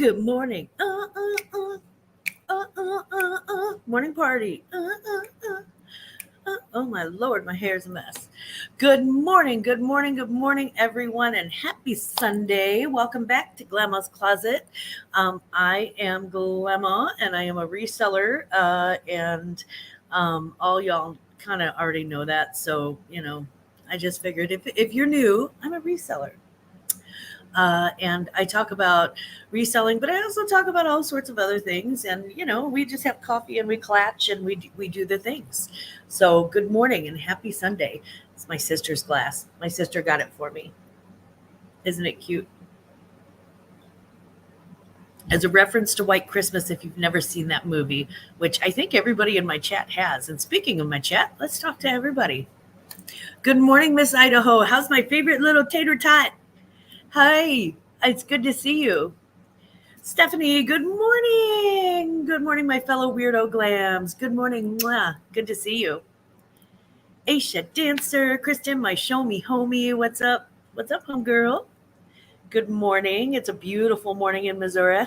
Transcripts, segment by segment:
Good morning. Morning party. Oh my Lord, my hair's a mess. Good morning, good morning, everyone, and happy Sunday. Welcome back to Glamma's Closet. I am Glamma, and I am a reseller, and all y'all kind of already know that. So, I just figured if you're new, I'm a reseller. And I talk about reselling, but I also talk about all sorts of other things. And we just have coffee and we clatch and we do the things. So good morning and happy Sunday. It's my sister's glass. My sister got it for me. Isn't it cute? As a reference to White Christmas, if you've never seen that movie, which I think everybody in my chat has. And speaking of my chat, let's talk to everybody. Good morning, Miss Idaho. How's my favorite little tater tot? Hi, it's good to see you. Stephanie, good morning. Good morning, my fellow weirdo Glamz. Good morning. Mwah. Good to see you. Aisha Dancer, Kristen, my show me homie. What's up? What's up, homegirl? Good morning. It's a beautiful morning in Missouri.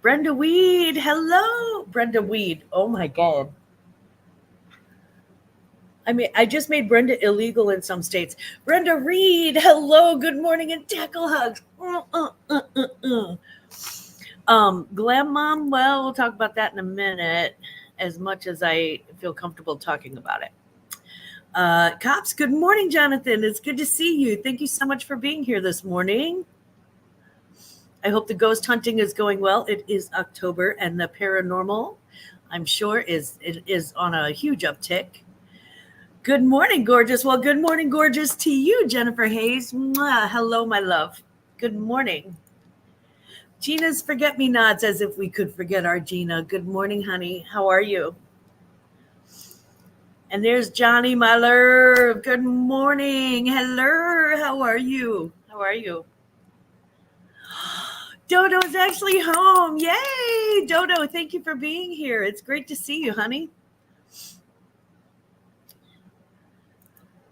Brenda Weed, hello. Brenda Weed, oh my God. I just made Brenda illegal in some states. Brenda Reed, hello, good morning, and tackle hugs. Glam Mom, well, we'll talk about that in a minute, as much as I feel comfortable talking about it. Cops, good morning, Jonathan. It's good to see you. Thank you so much for being here this morning. I hope the ghost hunting is going well. It is October, and the paranormal, I'm sure, is on a huge uptick. Good morning, gorgeous. Well, good morning, gorgeous, to you, Jennifer Hayes. Mwah. Hello, my love. Good morning. Gina's forget-me-nots, as if we could forget our Gina. Good morning, honey. How are you? And there's Johnny, my love. Good morning. Hello. How are you? How are you? Dodo's actually home. Yay, Dodo. Thank you for being here. It's great to see you, honey.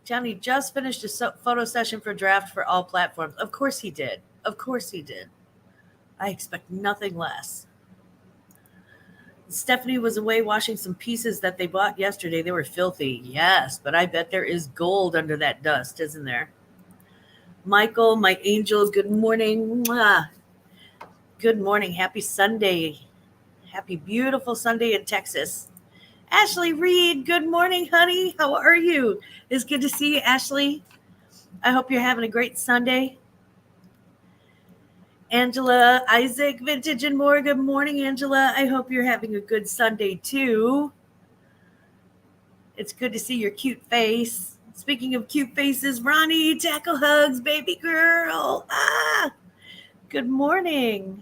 Johnny just finished a photo session for draft for all platforms. Of course he did. Of course he did. I expect nothing less. Stephanie was away washing some pieces that they bought yesterday. They were filthy. Yes, but I bet there is gold under that dust, isn't there? Michael, my angel, good morning. Mwah. Good morning. Happy Sunday. Happy, beautiful Sunday in Texas. Ashley Reed, good morning, honey. How are you? It's good to see you, Ashley. I hope you're having a great Sunday. Angela, Isaac, Vintage and More, good morning, Angela. I hope you're having a good Sunday, too. It's good to see your cute face. Speaking of cute faces, Ronnie, tackle hugs, baby girl. Good morning.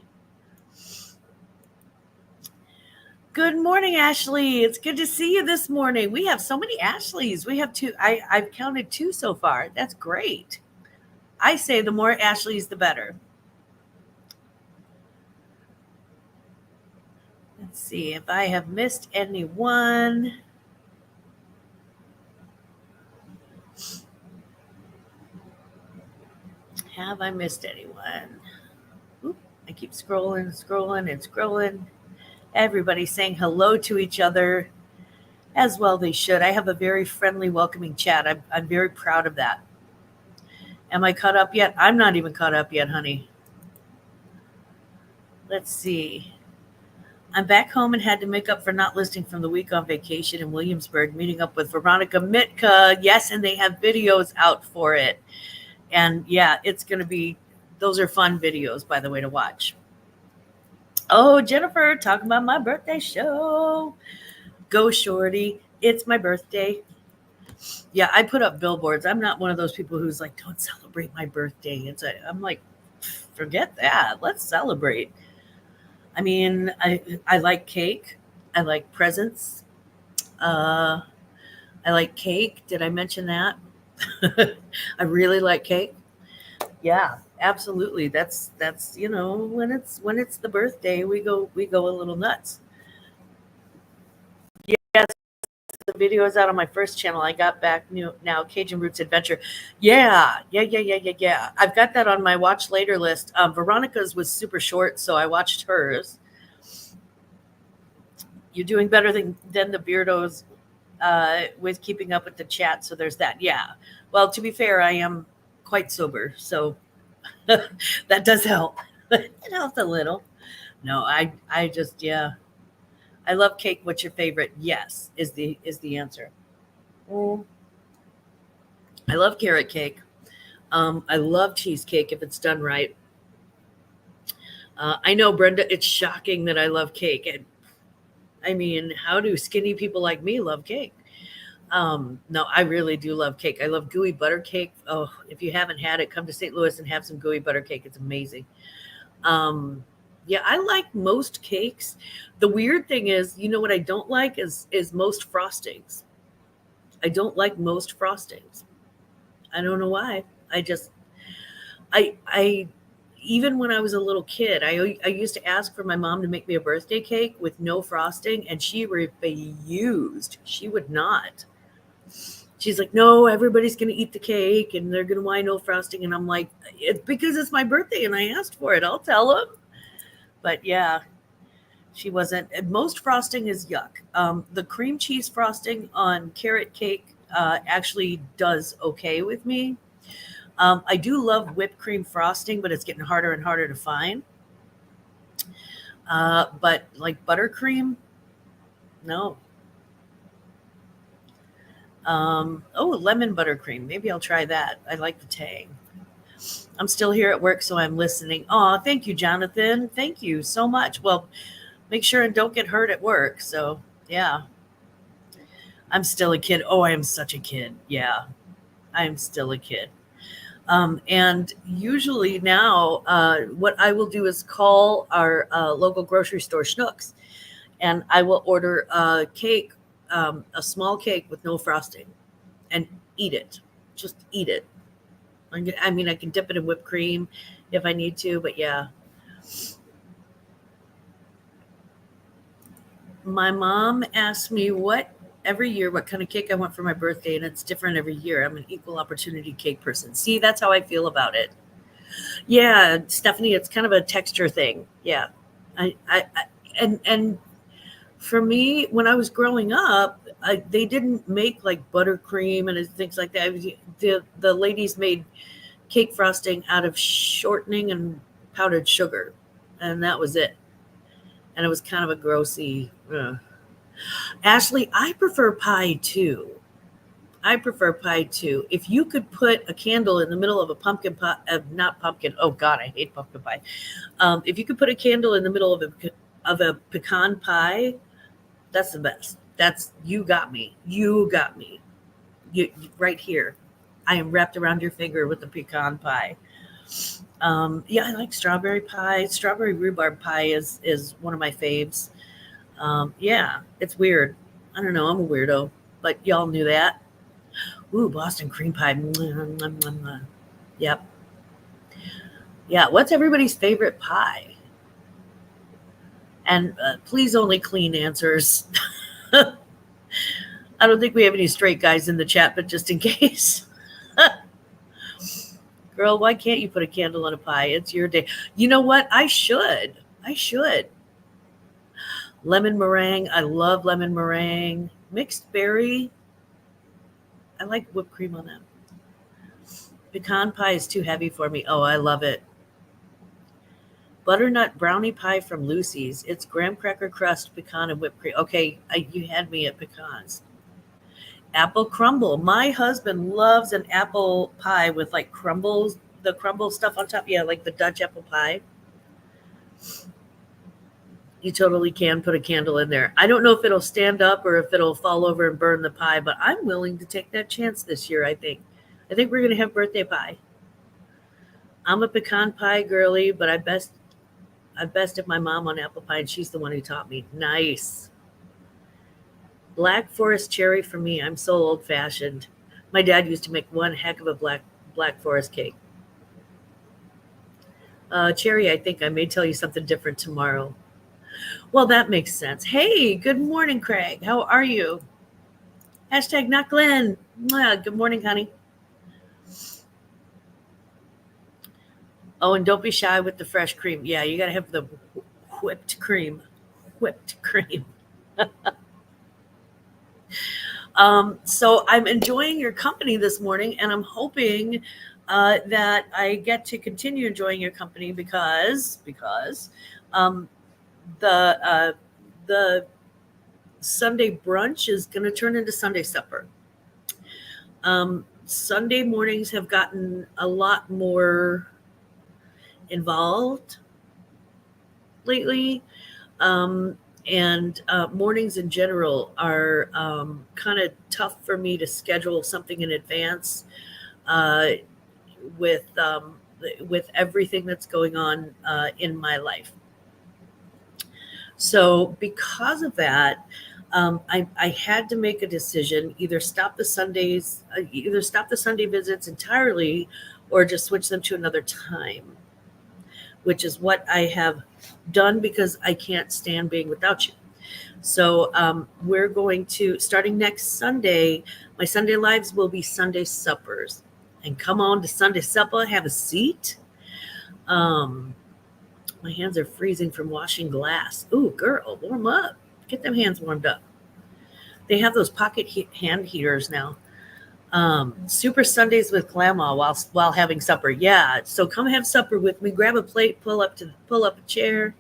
Good morning, Ashley. It's good to see you this morning. We have so many Ashleys. We have two. I've counted two so far. That's great. I say the more Ashleys, the better. Let's see if I have missed anyone. Have I missed anyone? Oop, I keep scrolling. Everybody's saying hello to each other, as well they should. I have a very friendly, welcoming chat. I'm very proud of that. Am I caught up yet? I'm not even caught up yet, honey. Let's see. I'm back home and had to make up for not listing from the week on vacation in Williamsburg, meeting up with Veronica Mitka. Yes, and they have videos out for it. And yeah, it's going to be, those are fun videos, by the way, to watch. Oh, Jennifer, talking about my birthday show. Go, shorty. It's my birthday. Yeah, I put up billboards. I'm not one of those people who's like, don't celebrate my birthday. I'm like, forget that. Let's celebrate. I mean, I like cake. I like presents. I like cake. Did I mention that? I really like cake. Yeah, absolutely. That's when it's the birthday, we go a little nuts. Yes, the videos out on my first channel. I got back new now, Cajun Roots Adventure. Yeah. I've got that on my watch later list. Veronica's was super short, so I watched hers. You're doing better than the Beardos with keeping up with the chat. So there's that. Yeah. Well, to be fair, I am quite sober, so that does help. It helps a little. No, I just, yeah. I love cake. What's your favorite? Yes, is the answer. Mm, I love carrot cake. I love cheesecake if it's done right. I know, Brenda, it's shocking that I love cake. And I mean, how do skinny people like me love cake? No, I really do love cake. I love gooey butter cake. Oh, if you haven't had it, come to St. Louis and have some gooey butter cake. It's amazing. Um, yeah, I like most cakes. The weird thing is, you know what I don't like is most frostings. I don't like most frostings. I don't know why. I just I even when I was a little kid, I used to ask for my mom to make me a birthday cake with no frosting, and she refused. She would not. She's like, no, everybody's going to eat the cake and they're going to want no frosting. And I'm like, it's because it's my birthday and I asked for it. I'll tell them. But yeah, she wasn't. Most frosting is yuck. The cream cheese frosting on carrot cake actually does okay with me. I do love whipped cream frosting, but it's getting harder and harder to find. But like buttercream, no. Lemon buttercream. Maybe I'll try that. I like the tang. I'm still here at work, so I'm listening. Oh, thank you, Jonathan. Thank you so much. Well, make sure and don't get hurt at work. So, yeah, I'm still a kid. Oh, I am such a kid. Yeah, I am still a kid. And usually now, what I will do is call our local grocery store, Schnucks, and I will order a cake, a small cake with no frosting, and eat it. Just eat it. I mean, I can dip it in whipped cream if I need to, but yeah. My mom asked me every year what kind of cake I want for my birthday, and it's different every year. I'm an equal opportunity cake person. See, that's how I feel about it. Yeah, Stephanie, it's kind of a texture thing. Yeah. I and for me, when I was growing up, they didn't make like buttercream and things like that. The ladies made cake frosting out of shortening and powdered sugar, and that was it. And it was kind of a grossy. Ashley, I prefer pie too. I prefer pie too. If you could put a candle in the middle of a pumpkin pie, not pumpkin. Oh God, I hate pumpkin pie. If you could put a candle in the middle of a pecan pie, that's the best. That's you got me. You got me. Right here. I am wrapped around your finger with the pecan pie. Yeah, I like strawberry pie. Strawberry rhubarb pie is one of my faves. Yeah, it's weird. I don't know. I'm a weirdo, but y'all knew that. Ooh, Boston cream pie. Yep. Yeah. What's everybody's favorite pie? And please only clean answers. I don't think we have any straight guys in the chat, but just in case. Girl, why can't you put a candle on a pie? It's your day. You know what? I should. Lemon meringue. I love lemon meringue. Mixed berry. I like whipped cream on that. Pecan pie is too heavy for me. Oh, I love it. Butternut brownie pie from Lucy's. It's graham cracker crust, pecan, and whipped cream. Okay, you had me at pecans. Apple crumble. My husband loves an apple pie with like crumbles, the crumble stuff on top. Yeah, like the Dutch apple pie. You totally can put a candle in there. I don't know if it'll stand up or if it'll fall over and burn the pie, but I'm willing to take that chance this year, I think. I think we're going to have birthday pie. I'm a pecan pie girly, but I best if my mom on apple pie, and she's the one who taught me. Nice. Black forest cherry for me. I'm so old fashioned. My dad used to make one heck of a black forest cake. Cherry, I think I may tell you something different tomorrow. Well, that makes sense. Hey, good morning, Craig. How are you? Hashtag not Glenn. Mwah. Good morning, honey. Oh, and don't be shy with the fresh cream. Yeah, you got to have the whipped cream. Whipped cream. So I'm enjoying your company this morning, and I'm hoping that I get to continue enjoying your company because um, the Sunday brunch is going to turn into Sunday supper. Sunday mornings have gotten a lot more involved lately. And mornings in general are kind of tough for me to schedule something in advance uh, with everything that's going on in my life. So because of that, I had to make a decision: either stop the Sunday visits entirely, or just switch them to another time, which is what I have done because I can't stand being without you. So we're going to, starting next Sunday, my Sunday lives will be Sunday suppers. And come on to Sunday supper, have a seat. My hands are freezing from washing glass. Ooh, girl, warm up. Get them hands warmed up. They have those pocket hand heaters now. Super Sundays with Glamma while having supper. Yeah, so come have supper with me. Grab a plate, pull up a chair.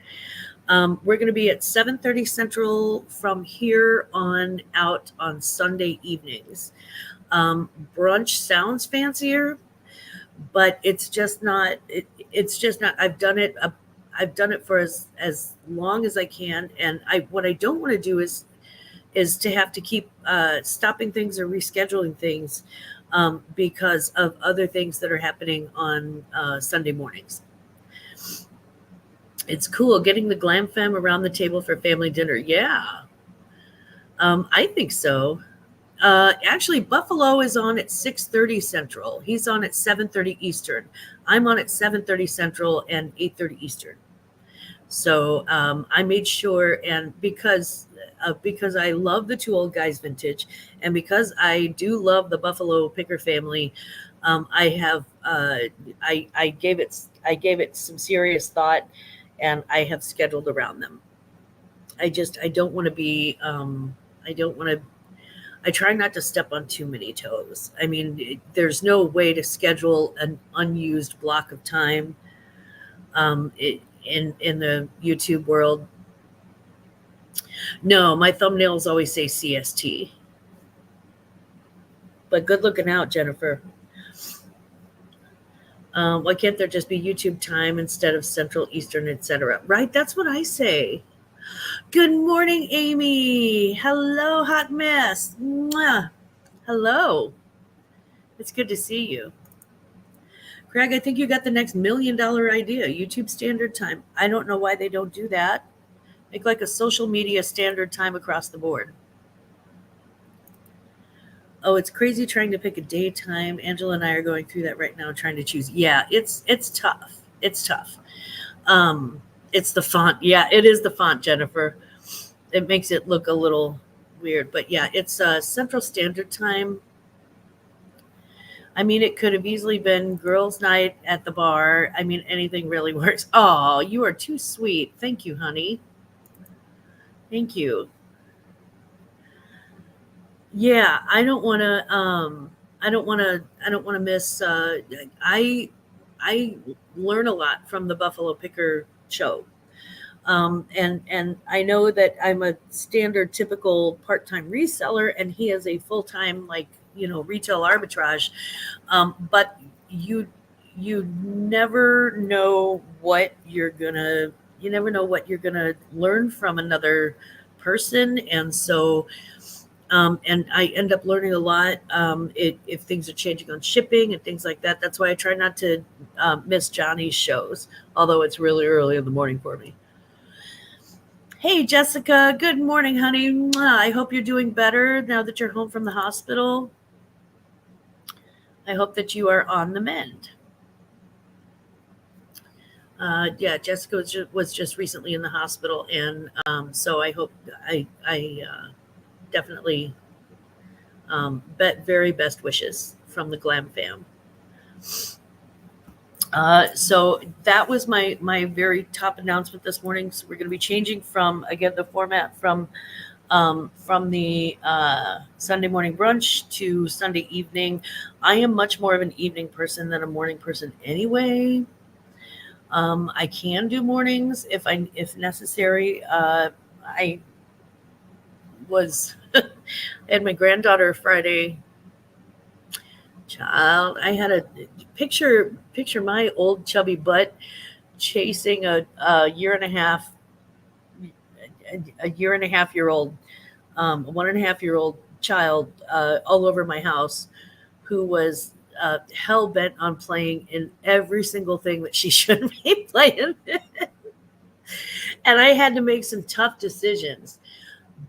We're going to be at 7:30 Central from here on out on Sunday evenings. Brunch sounds fancier, but it's just not. It's just not. I've done it. I've done it for as long as I can, and what I don't want to do is to have to keep stopping things or rescheduling things because of other things that are happening on Sunday mornings. It's cool getting the glam fam around the table for family dinner. Yeah, I think so. Actually, Buffalo is on at 6:30 Central. He's on at 7:30 Eastern. I'm on at 7:30 Central and 8:30 Eastern. So I made sure, and because I love the Two Old Guys vintage, and because I do love the Buffalo Picker family, I have I gave it some serious thought, and I have scheduled around them. I don't want to be I don't want to. I try not to step on too many toes. I mean, there's no way to schedule an unused block of time in the YouTube world. No, my thumbnails always say CST. But good looking out, Jennifer. Why can't there just be YouTube time instead of Central, Eastern, etc.? Right? That's what I say. Good morning, Amy. Hello, hot mess. Mwah. Hello. It's good to see you. Craig, I think you got the next $1 million idea. YouTube standard time. I don't know why they don't do that. Make like a social media standard time across the board. Oh, it's crazy trying to pick a daytime. Angela and I are going through that right now, trying to choose. Yeah, it's tough. It's tough. It's the font. Yeah, it is the font, Jennifer. It makes it look a little weird, but yeah, it's Central Standard Time. I mean, it could have easily been girls' night at the bar. I mean, anything really works. Oh, you are too sweet. Thank you, honey. Thank you. Yeah, I don't want to. I don't want to. I don't want to miss. I learn a lot from the Buffalo Picker show, and I know that I'm a standard, typical part-time reseller, and he is a full-time retail arbitrage. But you never know what you're gonna. You never know what you're gonna learn from another person, and so. And I end up learning a lot if things are changing on shipping and things like that. That's why I try not to miss Johnny's shows, although it's really early in the morning for me. Hey, Jessica. Good morning, honey. Mwah. I hope you're doing better now that you're home from the hospital. I hope that you are on the mend. Yeah, Jessica was just recently in the hospital, and so I hope I definitely But very best wishes from the Glam fam. So that was my very top announcement this morning. So we're going to be changing from, again, the format from the Sunday morning brunch to Sunday evening. I am much more of an evening person than a morning person anyway. I can do mornings if necessary. I was had my granddaughter Friday. Child, I had a picture my old chubby butt chasing a year and a half year old, 1.5 year old child all over my house, who was hell bent on playing in every single thing that she shouldn't be playing. And I had to make some tough decisions.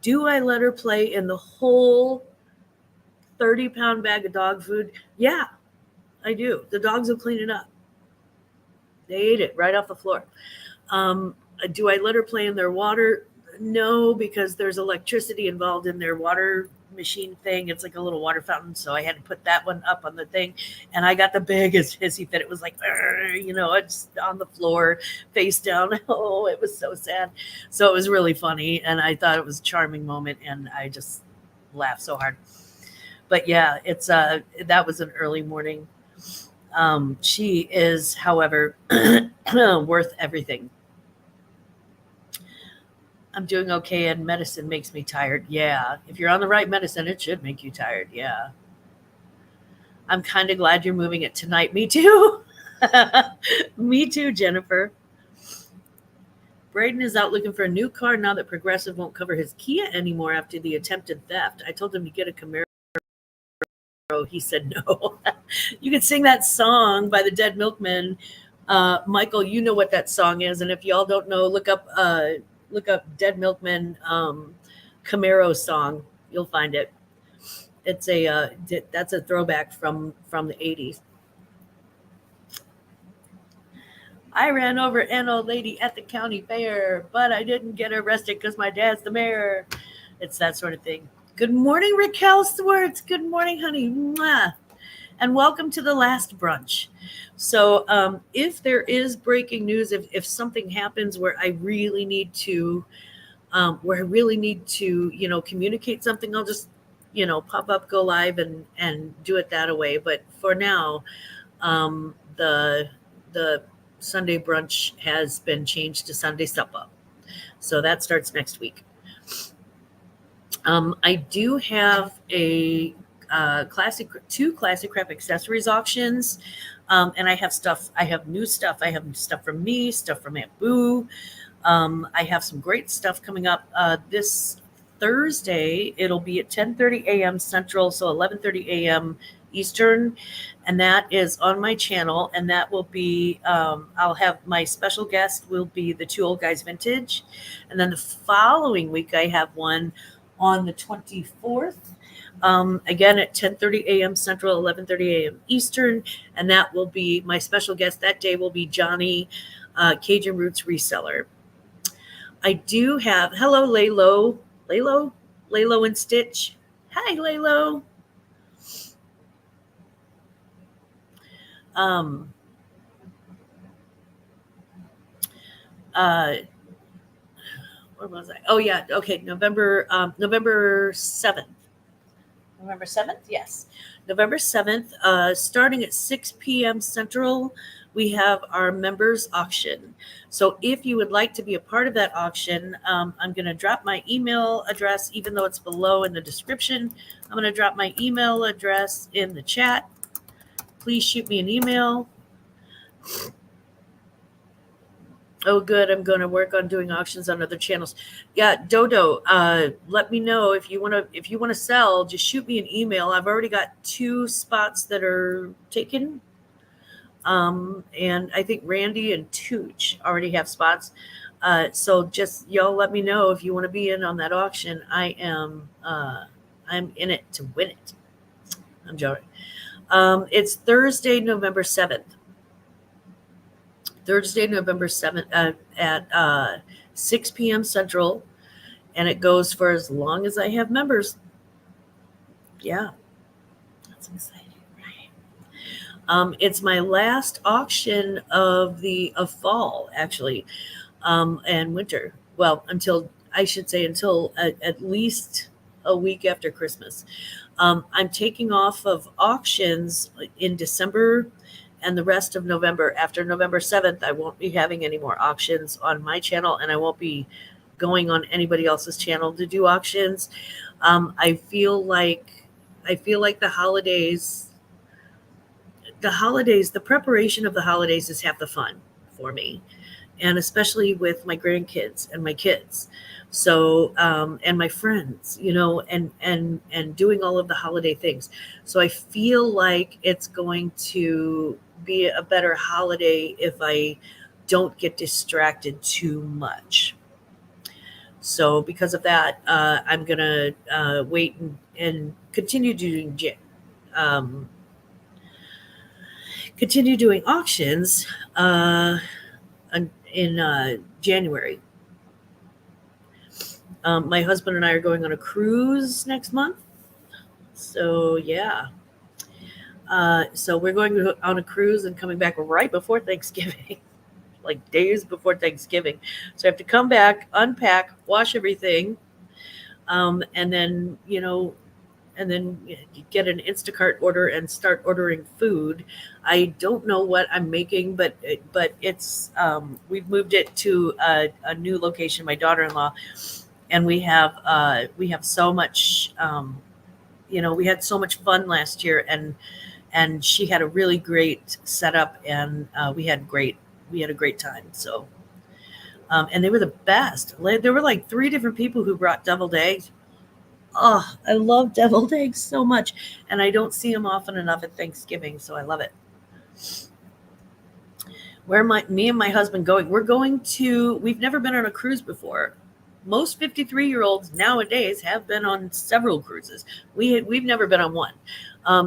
Do I let her play in the whole 30-pound bag of dog food? Yeah, I do. The dogs will clean it up. They ate it right off the floor. Do I let her play in their water? No, because there's electricity involved in their water machine thing. It's like a little water fountain. So I had to put that one up on the thing. And I got the biggest hissy fit. It was like, it's on the floor, face down. Oh, it was so sad. So it was really funny. And I thought it was a charming moment. And I just laughed so hard. But yeah, it's that was an early morning. She is, however, worth everything. I'm doing okay, and medicine makes me tired. Yeah. If you're on the right medicine, it should make you tired. Yeah. I'm kind of glad you're moving it tonight. Me too. Me too, Jennifer. Braden is out looking for a new car now that Progressive won't cover his Kia anymore after the attempted theft. I told him to get a Camaro. He said no. You could sing that song by the Dead Milkmen. Michael, you know what that song is. And if y'all don't know, look up Dead Milkmen Camaro song. You'll find it. It's that's a throwback from the 80s. I ran over an old lady at the county fair, but I didn't get arrested because my dad's the mayor. It's that sort of thing. Good morning, Raquel Swartz. Good morning, honey. Mwah. And welcome to the last brunch. So if there is breaking news, if something happens where I really need to, communicate something, I'll just, pop up, go live and do it that way. But for now, the Sunday brunch has been changed to Sunday supper. So that starts next week. I do have two classic crap accessories auctions. And I have stuff. I have new stuff. I have stuff from me, stuff from Aunt Boo. I have some great stuff coming up this Thursday. It'll be at 10:30 a.m. Central, so 11:30 a.m. Eastern. And that is on my channel. And that will be, I'll have my special guest will be the Two Old Guys Vintage. And then the following week, I have one on the 24th. Again at 10:30 a.m. Central, 11:30 a.m. Eastern, and that will be my special guest that day will be Johnny, Cajun Roots Reseller. I do have hello Laylo and Stitch. Hi Laylo. Where was I? Oh yeah, okay, November 7th. November 7th? Yes. November 7th, starting at 6 p.m. Central, we have our members auction. So if you would like to be a part of that auction, I'm going to drop my email address, even though it's below in the description. I'm going to drop my email address in the chat. Please shoot me an email. Oh, good. I'm going to work on doing auctions on other channels. Yeah, Dodo, let me know if you want to sell. Just shoot me an email. I've already got 2 spots that are taken, and I think Randy and Tooch already have spots. So just y'all let me know if you want to be in on that auction. I'm in it to win it. I'm joking. It's Thursday, November 7th. Thursday, November 7th at 6 p.m. Central, and it goes for as long as I have members. Yeah, that's exciting, right? It's my last auction of fall, actually, and winter. Well, until I should say until at least a week after Christmas. I'm taking off of auctions in December and the rest of November. After November 7th, I won't be having any more auctions on my channel, and I won't be going on anybody else's channel to do auctions. I feel like the preparation of the holidays is half the fun for me, and especially with my grandkids and my kids. So, and my friends, and doing all of the holiday things. So I feel like it's going to be a better holiday if I don't get distracted too much. So because of that, I'm gonna wait and um, continue doing auctions in January. My husband and I are going on a cruise next month. So yeah. So we're going on a cruise and coming back right before Thanksgiving, like days before Thanksgiving. So I have to come back, unpack, wash everything, and then get an Instacart order and start ordering food. I don't know what I'm making, but it's we've moved it to a new location. My daughter-in-law, and we have so much. We had so much fun last year, and she had a really great setup, and we had a great time. So, and they were the best. There were like 3 different people who brought deviled eggs. Oh, I love deviled eggs so much, and I don't see them often enough at Thanksgiving, so I love it. Me and my husband going? We're going to. We've never been on a cruise before. Most 53-year-olds nowadays have been on several cruises. We've never been on one.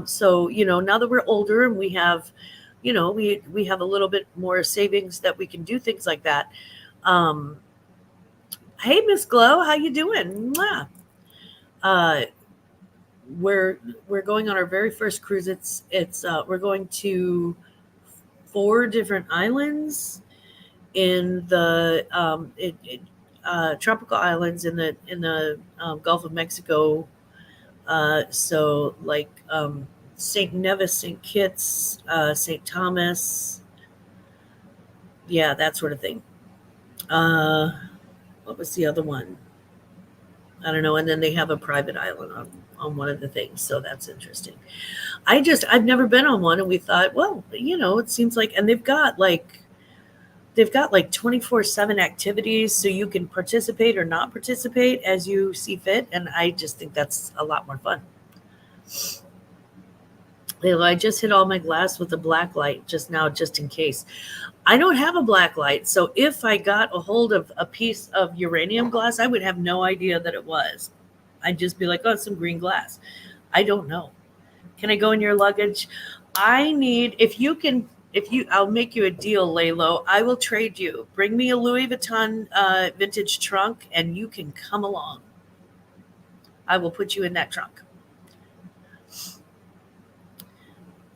So now that we're older and we have, we have a little bit more savings that we can do things like that. Hey, Miss Glow, how you doing? Mwah. Uh, we're going on our very first cruise. We're going to 4 different islands in the tropical islands in the Gulf of Mexico. So like St. Nevis, St. Kitts, St. Thomas, yeah, that sort of thing. What was the other one? I don't know. And then they have a private island on one of the things, so that's interesting. I've never been on one, and we thought, well, it seems like, and they've got like 24/7 activities, so you can participate or not participate as you see fit, and I just think that's a lot more fun. I just hit all my glass with a black light just now, just in case. I don't have a black light, so if I got a hold of a piece of uranium glass, I would have no idea that it was. I'd just be like, oh, it's some green glass. I don't know. Can I go in your luggage? I'll make you a deal, Laylo. I will trade you. Bring me a Louis Vuitton vintage trunk, and you can come along. I will put you in that trunk.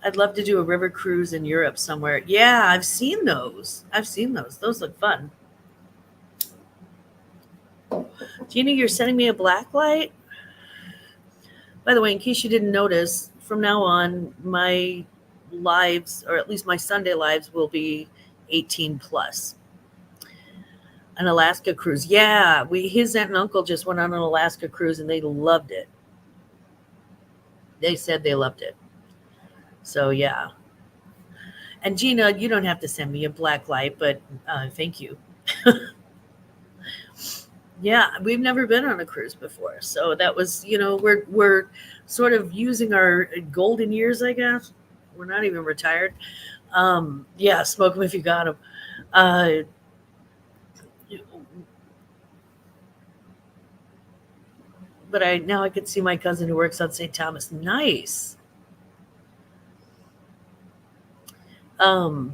I'd love to do a river cruise in Europe somewhere. Yeah, I've seen those. Those look fun. Gina, you're sending me a black light? By the way, in case you didn't notice, from now on, my lives, or at least my Sunday lives, will be 18 plus. An Alaska cruise. Yeah, his aunt and uncle just went on an Alaska cruise, and they loved it. They said they loved it. So, yeah. And Gina, you don't have to send me a black light, but thank you. Yeah, we've never been on a cruise before. So that was, we're sort of using our golden years, I guess. We're not even retired. Yeah, smoke them if you got them. But now I could see my cousin who works on St. Thomas. Nice. I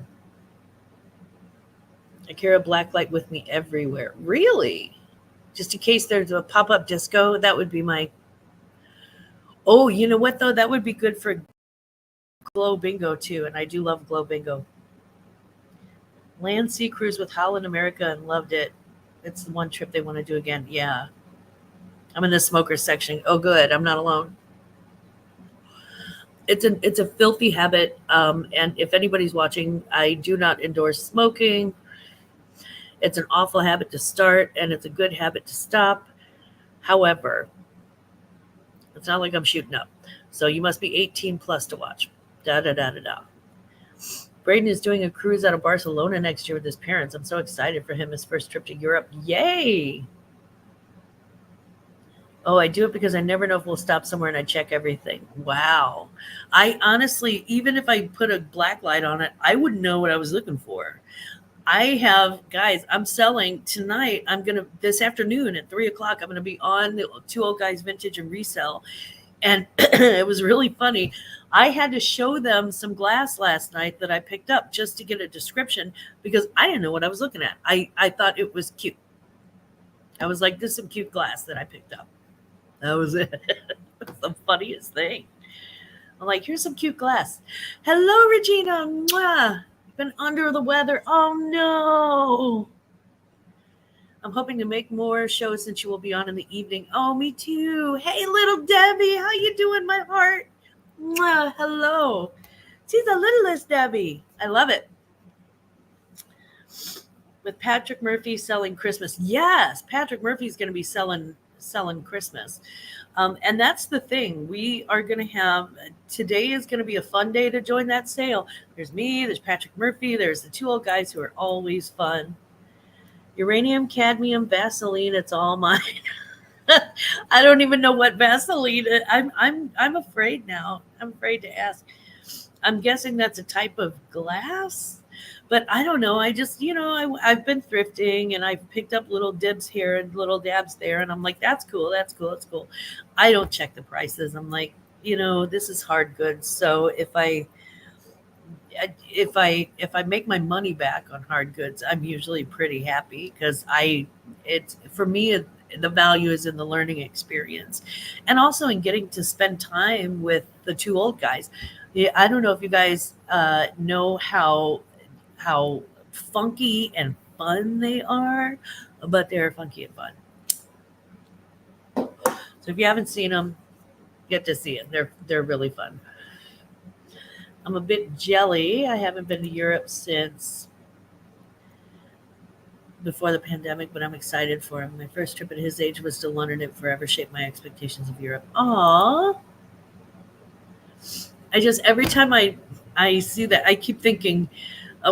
carry a black light with me everywhere. Really? Just in case there's a pop-up disco, that would be my... Oh, you know what though? That would be good for Glow Bingo too, and I do love Glow Bingo. Land sea cruise with Holland America and loved it. It's the one trip they want to do again. Yeah, I'm in the smokers section. Oh, good. I'm not alone. It's a filthy habit, and if anybody's watching, I do not endorse smoking. It's an awful habit to start, and it's a good habit to stop. However, it's not like I'm shooting up. So you must be 18 plus to watch. Da da da da da. Braden is doing a cruise out of Barcelona next year with his parents. I'm so excited for him. His first trip to Europe. Yay! Oh, I do it because I never know if we'll stop somewhere and I check everything. Wow. I honestly, even if I put a black light on it, I wouldn't know what I was looking for. I have, guys, I'm selling tonight. This afternoon at 3 o'clock, I'm going to be on the Two Old Guys Vintage and Resell. And it was really funny. I had to show them some glass last night that I picked up just to get a description because I didn't know what I was looking at. I thought it was cute. I was like, this is some cute glass that I picked up. That was it. It's the funniest thing. I'm like, here's some cute glass. Hello, Regina. Mwah. Been under the weather. Oh, no. I'm hoping to make more shows since you will be on in the evening. Oh, me too. Hey, little Debbie. How you doing, my heart? Mwah. Hello. She's the littlest Debbie. I love it. With Patrick Murphy selling Christmas. Yes, Patrick Murphy's going to be selling Christmas. And that's the thing. We are going to have, today is going to be a fun day to join that sale. There's me, there's Patrick Murphy, there's the two old guys who are always fun. Uranium, cadmium, Vaseline, it's all mine. I don't even know what Vaseline is. I'm afraid now. I'm afraid to ask. I'm guessing that's a type of glass. But I don't know. I just, I've been thrifting and I've picked up little dibs here and little dabs there. And I'm like, that's cool. That's cool. That's cool. I don't check the prices. I'm like, this is hard goods. So if I make my money back on hard goods, I'm usually pretty happy because for me, the value is in the learning experience and also in getting to spend time with the two old guys. Yeah, I don't know if you guys know how funky and fun they are, but they're funky and fun. So if you haven't seen them, get to see it. They're really fun. I'm a bit jelly. I haven't been to Europe since before the pandemic, but I'm excited for him. My first trip at his age was to London. It forever shaped my expectations of Europe. Aww. Every time I see that, I keep thinking,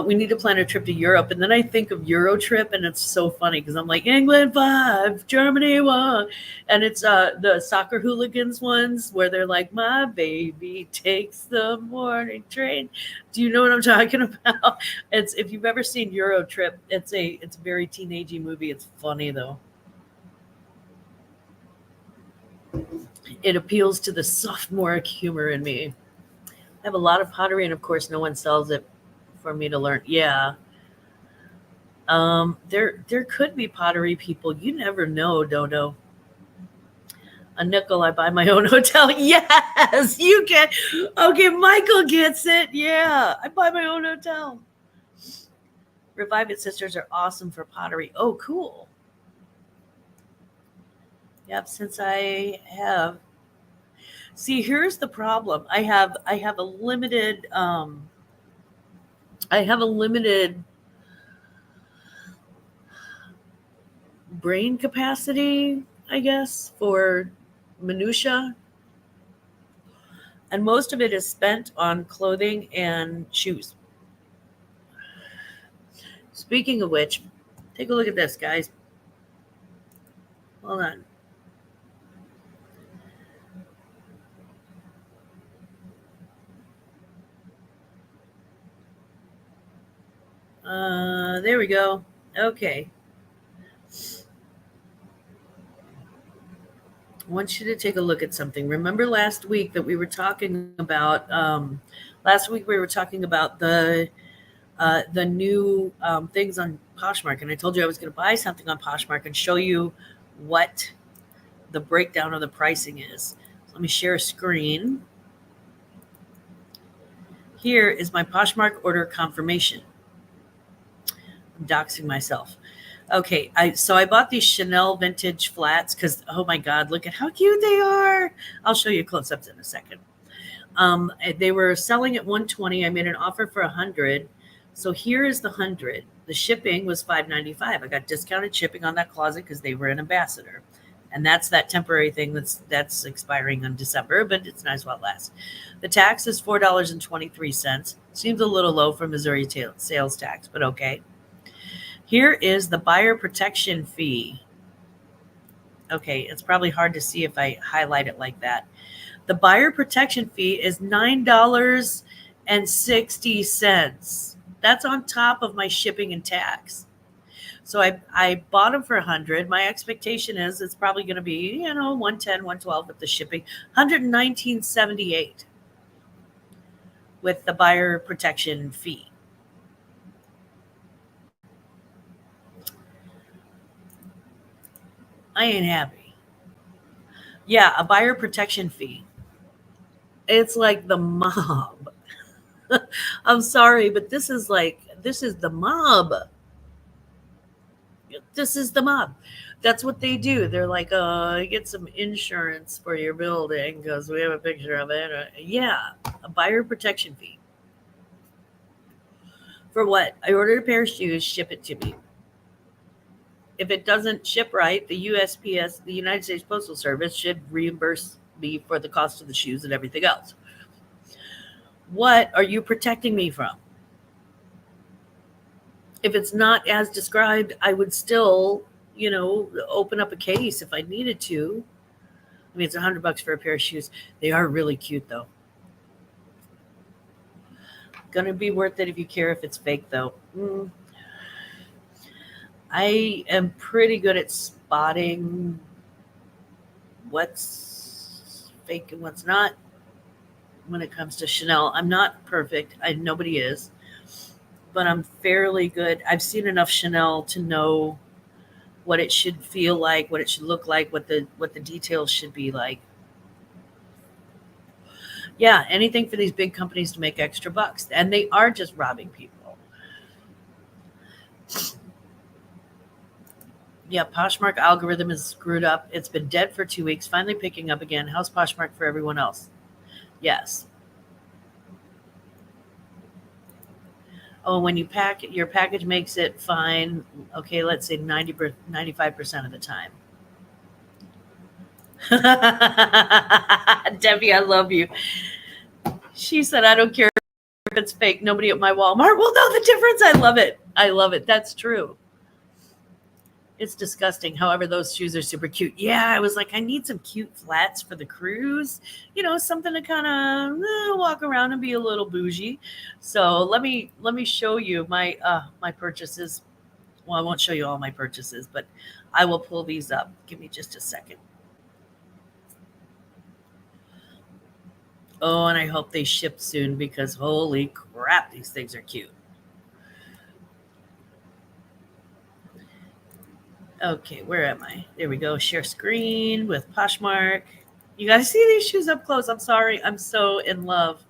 we need to plan a trip to Europe. And then I think of Euro trip, and it's so funny because I'm like, England 5, Germany 1. And it's the soccer hooligans ones where they're like, my baby takes the morning train. Do you know what I'm talking about? It's, if you've ever seen Euro trip, it's a very teenagey movie. It's funny though. It appeals to the sophomoric humor in me. I have a lot of pottery, and of course, no one sells it for me to learn. Yeah. There could be pottery people. You never know, Dodo. A nickel, I buy my own hotel. Yes, you can. Okay, Michael gets it. Yeah, I buy my own hotel. Revive It Sisters are awesome for pottery. Oh, cool. Yep, since I have. See, here's the problem. I have a limited brain capacity, I guess, for minutia. And most of it is spent on clothing and shoes. Speaking of which, take a look at this, guys. Hold on. There we go. Okay. I want you to take a look at something. Remember last week that we were talking about, the new things on Poshmark. And I told you I was going to buy something on Poshmark and show you what the breakdown of the pricing is. Let me share a screen. Here is my Poshmark order confirmation. I'm doxing myself. Okay, I bought these Chanel vintage flats because, oh my God, look at how cute they are. I'll show you close-ups in a second. They were selling at $120. I made an offer for $100. So here is the $100. The shipping was $5.95. I got discounted shipping on that closet because they were an ambassador. And that's that temporary thing that's expiring in December, but it's nice while it lasts. The tax is $4.23. Seems a little low for Missouri sales tax, but okay. Here is the buyer protection fee. Okay, it's probably hard to see if I highlight it like that. The buyer protection fee is $9.60. That's on top of my shipping and tax. So I bought them for $100. My expectation is it's probably going to be, $110, $112 with the shipping, $119.78 with the buyer protection fee. I ain't happy. Yeah, a buyer protection fee. It's like the mob. I'm sorry, but this is the mob. This is the mob. That's what they do. They're like, get some insurance for your building because we have a picture of it. Yeah, a buyer protection fee. For what? I ordered a pair of shoes, ship it to me. If it doesn't ship right, the USPS, the United States Postal Service, should reimburse me for the cost of the shoes and everything else. What are you protecting me from? If it's not as described, I would still, open up a case if I needed to. I mean, it's $100 for a pair of shoes. They are really cute, though. Gonna be worth it if you care if it's fake, though. I am pretty good at spotting what's fake and what's not when it comes to Chanel. I'm not perfect. Nobody is. But I'm fairly good. I've seen enough Chanel to know what it should feel like, what it should look like, what the details should be like. Yeah, anything for these big companies to make extra bucks. And they are just robbing people. Yeah, Poshmark algorithm is screwed up. It's been dead for 2 weeks, finally picking up again. How's Poshmark for everyone else? Yes. Oh, when you pack it, your package makes it fine. Okay, let's say 95% of the time. Debbie, I love you. She said, I don't care if it's fake. Nobody at my Walmart will know the difference. I love it. I love it. That's true. It's disgusting. However, those shoes are super cute. Yeah, I was like, I need some cute flats for the cruise. Something to kind of walk around and be a little bougie. So let me show you my purchases. Well, I won't show you all my purchases, but I will pull these up. Give me just a second. Oh, and I hope they ship soon because holy crap, these things are cute. Okay, where am I? There we go. Share screen with Poshmark. You guys see these shoes up close. I'm sorry. I'm so in love.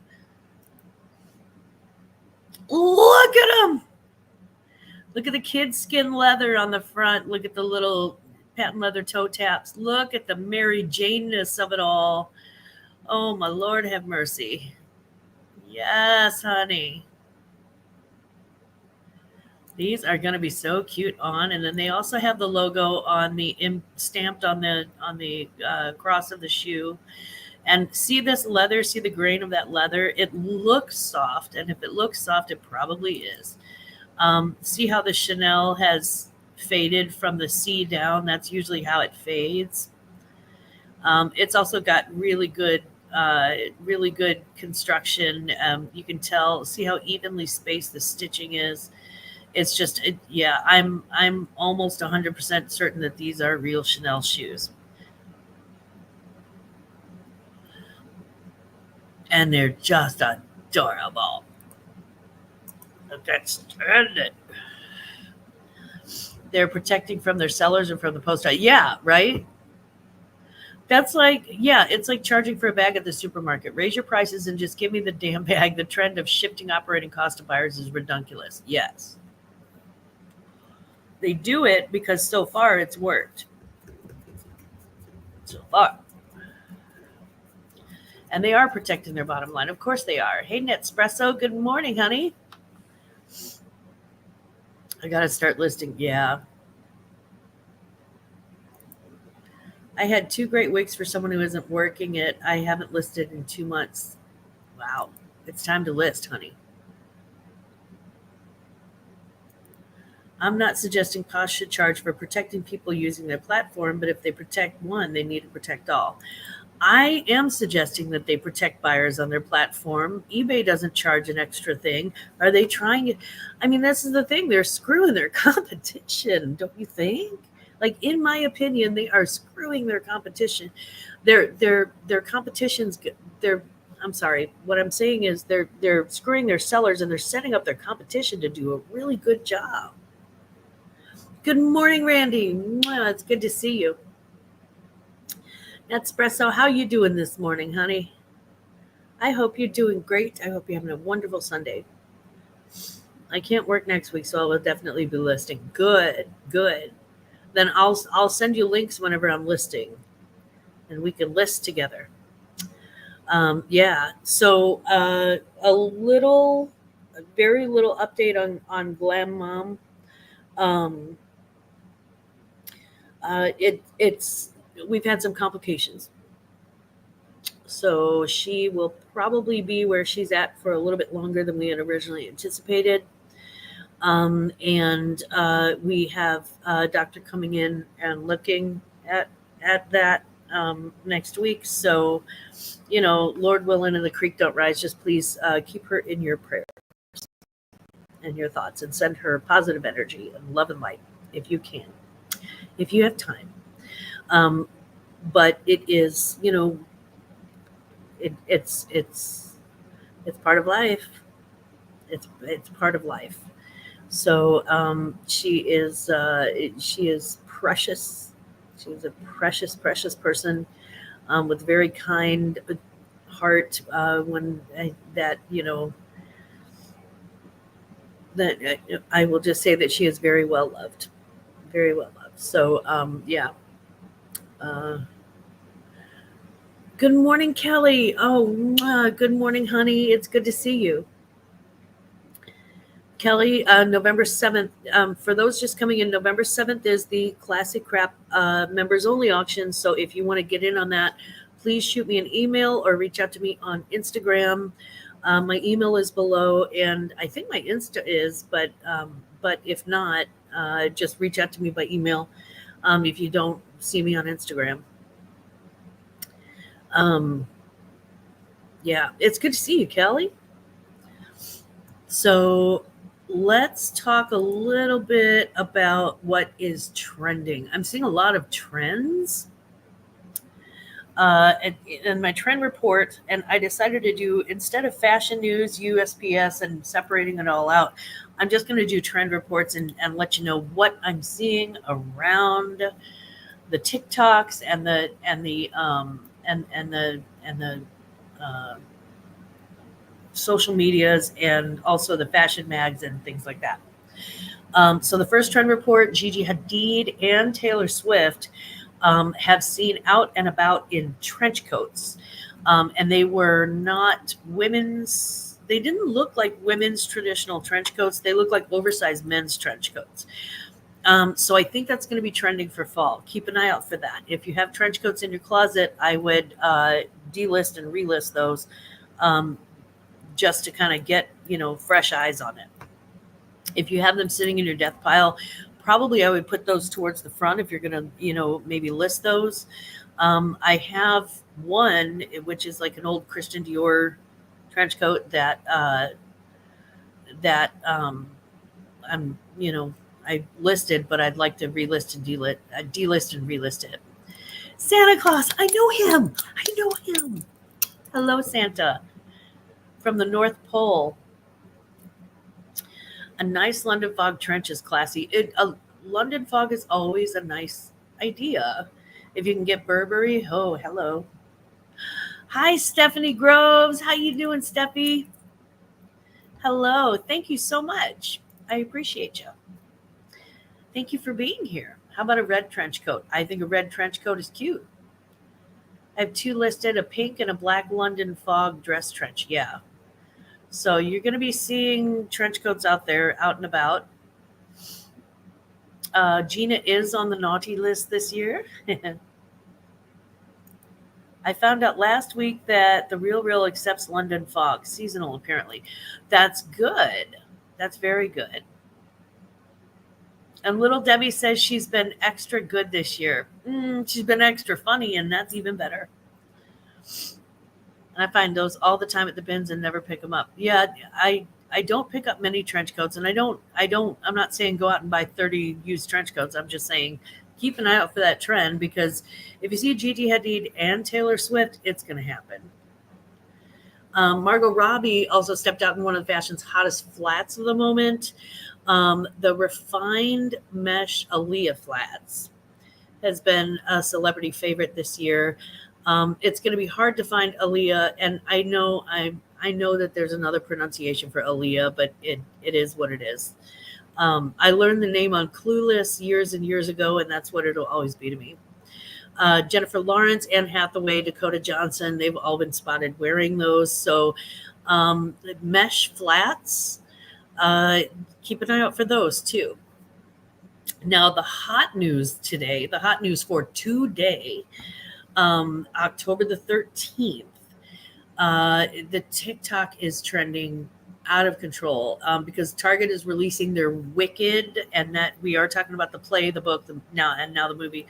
Look at them. Look at the kid skin leather on the front. Look at the little patent leather toe taps. Look at the Mary Jane-ness of it all. Oh, my Lord, have mercy. Yes, honey. These are going to be so cute on, and then they also have the logo on the stamped on the cross of the shoe. And see this leather, see the grain of that leather? It looks soft, and if it looks soft, it probably is. See how the Chanel has faded from the C down? That's usually how it fades. It's also got really good construction. You can see how evenly spaced the stitching is. It's just, I'm almost 100% certain that these are real Chanel shoes. And they're just adorable. I can't stand it. They're protecting from their sellers and from the post office. Yeah, right? That's like, yeah, it's like charging for a bag at the supermarket. Raise your prices and just give me the damn bag. The trend of shifting operating cost to buyers is ridiculous. Yes. They do it because so far it's worked. So far. And they are protecting their bottom line. Of course they are. Hey, Netspresso, good morning, honey. I got to start listing. Yeah. I had 2 great weeks for someone who isn't working it. I haven't listed in 2 months. Wow. It's time to list, honey. I'm not suggesting Posh should charge for protecting people using their platform, but if they protect one, they need to protect all. I am suggesting that they protect buyers on their platform. eBay doesn't charge an extra thing. Are they trying it? I mean, this is the thing. They're screwing their competition, don't you think? Like, in my opinion, they are screwing their competition. Their competition's they're I'm sorry. What I'm saying is they're screwing their sellers and they're setting up their competition to do a really good job. Good morning, Randy. Mwah, it's good to see you. Espresso, how you doing this morning, honey? I hope you're doing great. I hope you're having a wonderful Sunday. I can't work next week, so I will definitely be listing. Good, good. Then I'll send you links whenever I'm listing, and we can list together. Yeah. So a very little update on Glamma. It's we've had some complications. So she will probably be where she's at for a little bit longer than we had originally anticipated. And we have a doctor coming in and looking at that next week. So, Lord willing and the creek don't rise, just please keep her in your prayers and your thoughts and send her positive energy and love and light if you can, if you have time. But it is, it's part of life. It's part of life. So she is precious. She is a precious, precious person with very kind heart. That I will just say that she is very well loved, very well loved. So yeah. Good morning, Kelly. Oh, good morning, honey. It's good to see you. Kelly, November 7th. For those just coming in, November 7th is the Classic Crap members only auction. So if you want to get in on that, please shoot me an email or reach out to me on Instagram. My email is below, and I think my Insta is, but if not, just reach out to me by email if you don't see me on Instagram. Yeah, it's good to see you, Kelly. So let's talk a little bit about what is trending. I'm seeing a lot of trends in my trend report, and I decided to do, instead of fashion news, USPS, and separating it all out, I'm just going to do trend reports and let you know what I'm seeing around the TikToks and the social medias, and also the fashion mags and things like that. So the first trend report, Gigi Hadid and Taylor Swift have seen out and about in trench coats. And they were not women's, they didn't look like women's traditional trench coats. They look like oversized men's trench coats. So I think that's going to be trending for fall. Keep an eye out for that. If you have trench coats in your closet, I would delist and relist those just to kind of get, fresh eyes on it. If you have them sitting in your death pile, probably I would put those towards the front if you're going to, maybe list those. I have one, which is like an old Christian Dior trench coat that I listed, but I'd like to delist and relist it. Santa Claus, I know him. Hello, Santa, from the North Pole. A nice London fog trench is classy. A London fog is always a nice idea. If you can get Burberry, oh, hello. Hi, Stephanie Groves. How you doing, Steffi? Hello. Thank you so much. I appreciate you. Thank you for being here. How about a red trench coat? I think a red trench coat is cute. I have two listed, a pink and a black London fog dress trench. Yeah. So you're going to be seeing trench coats out there, out and about. Gina is on the naughty list this year. I found out last week that the Real accepts London fog, seasonal apparently. That's good. That's very good. And little Debbie says she's been extra good this year. She's been extra funny, and that's even better. And I find those all the time at the bins and never pick them up. Yeah, I don't pick up many trench coats, and I'm not saying go out and buy 30 used trench coats. I'm just saying keep an eye out for that trend, because if you see Gigi Hadid and Taylor Swift, it's going to happen. Margot Robbie also stepped out in one of the fashion's hottest flats of the moment. The refined mesh Aaliyah flats has been a celebrity favorite this year. It's going to be hard to find Aaliyah, and I know that there's another pronunciation for Aaliyah, but it is what it is. I learned the name on Clueless years and years ago, and that's what it'll always be to me. Jennifer Lawrence, Anne Hathaway, Dakota Johnson, they've all been spotted wearing those. So mesh flats, keep an eye out for those too. Now, the hot news for today, October the 13th, the TikTok is trending out of control because Target is releasing their Wicked, and that we are talking about the play, the book, now the movie.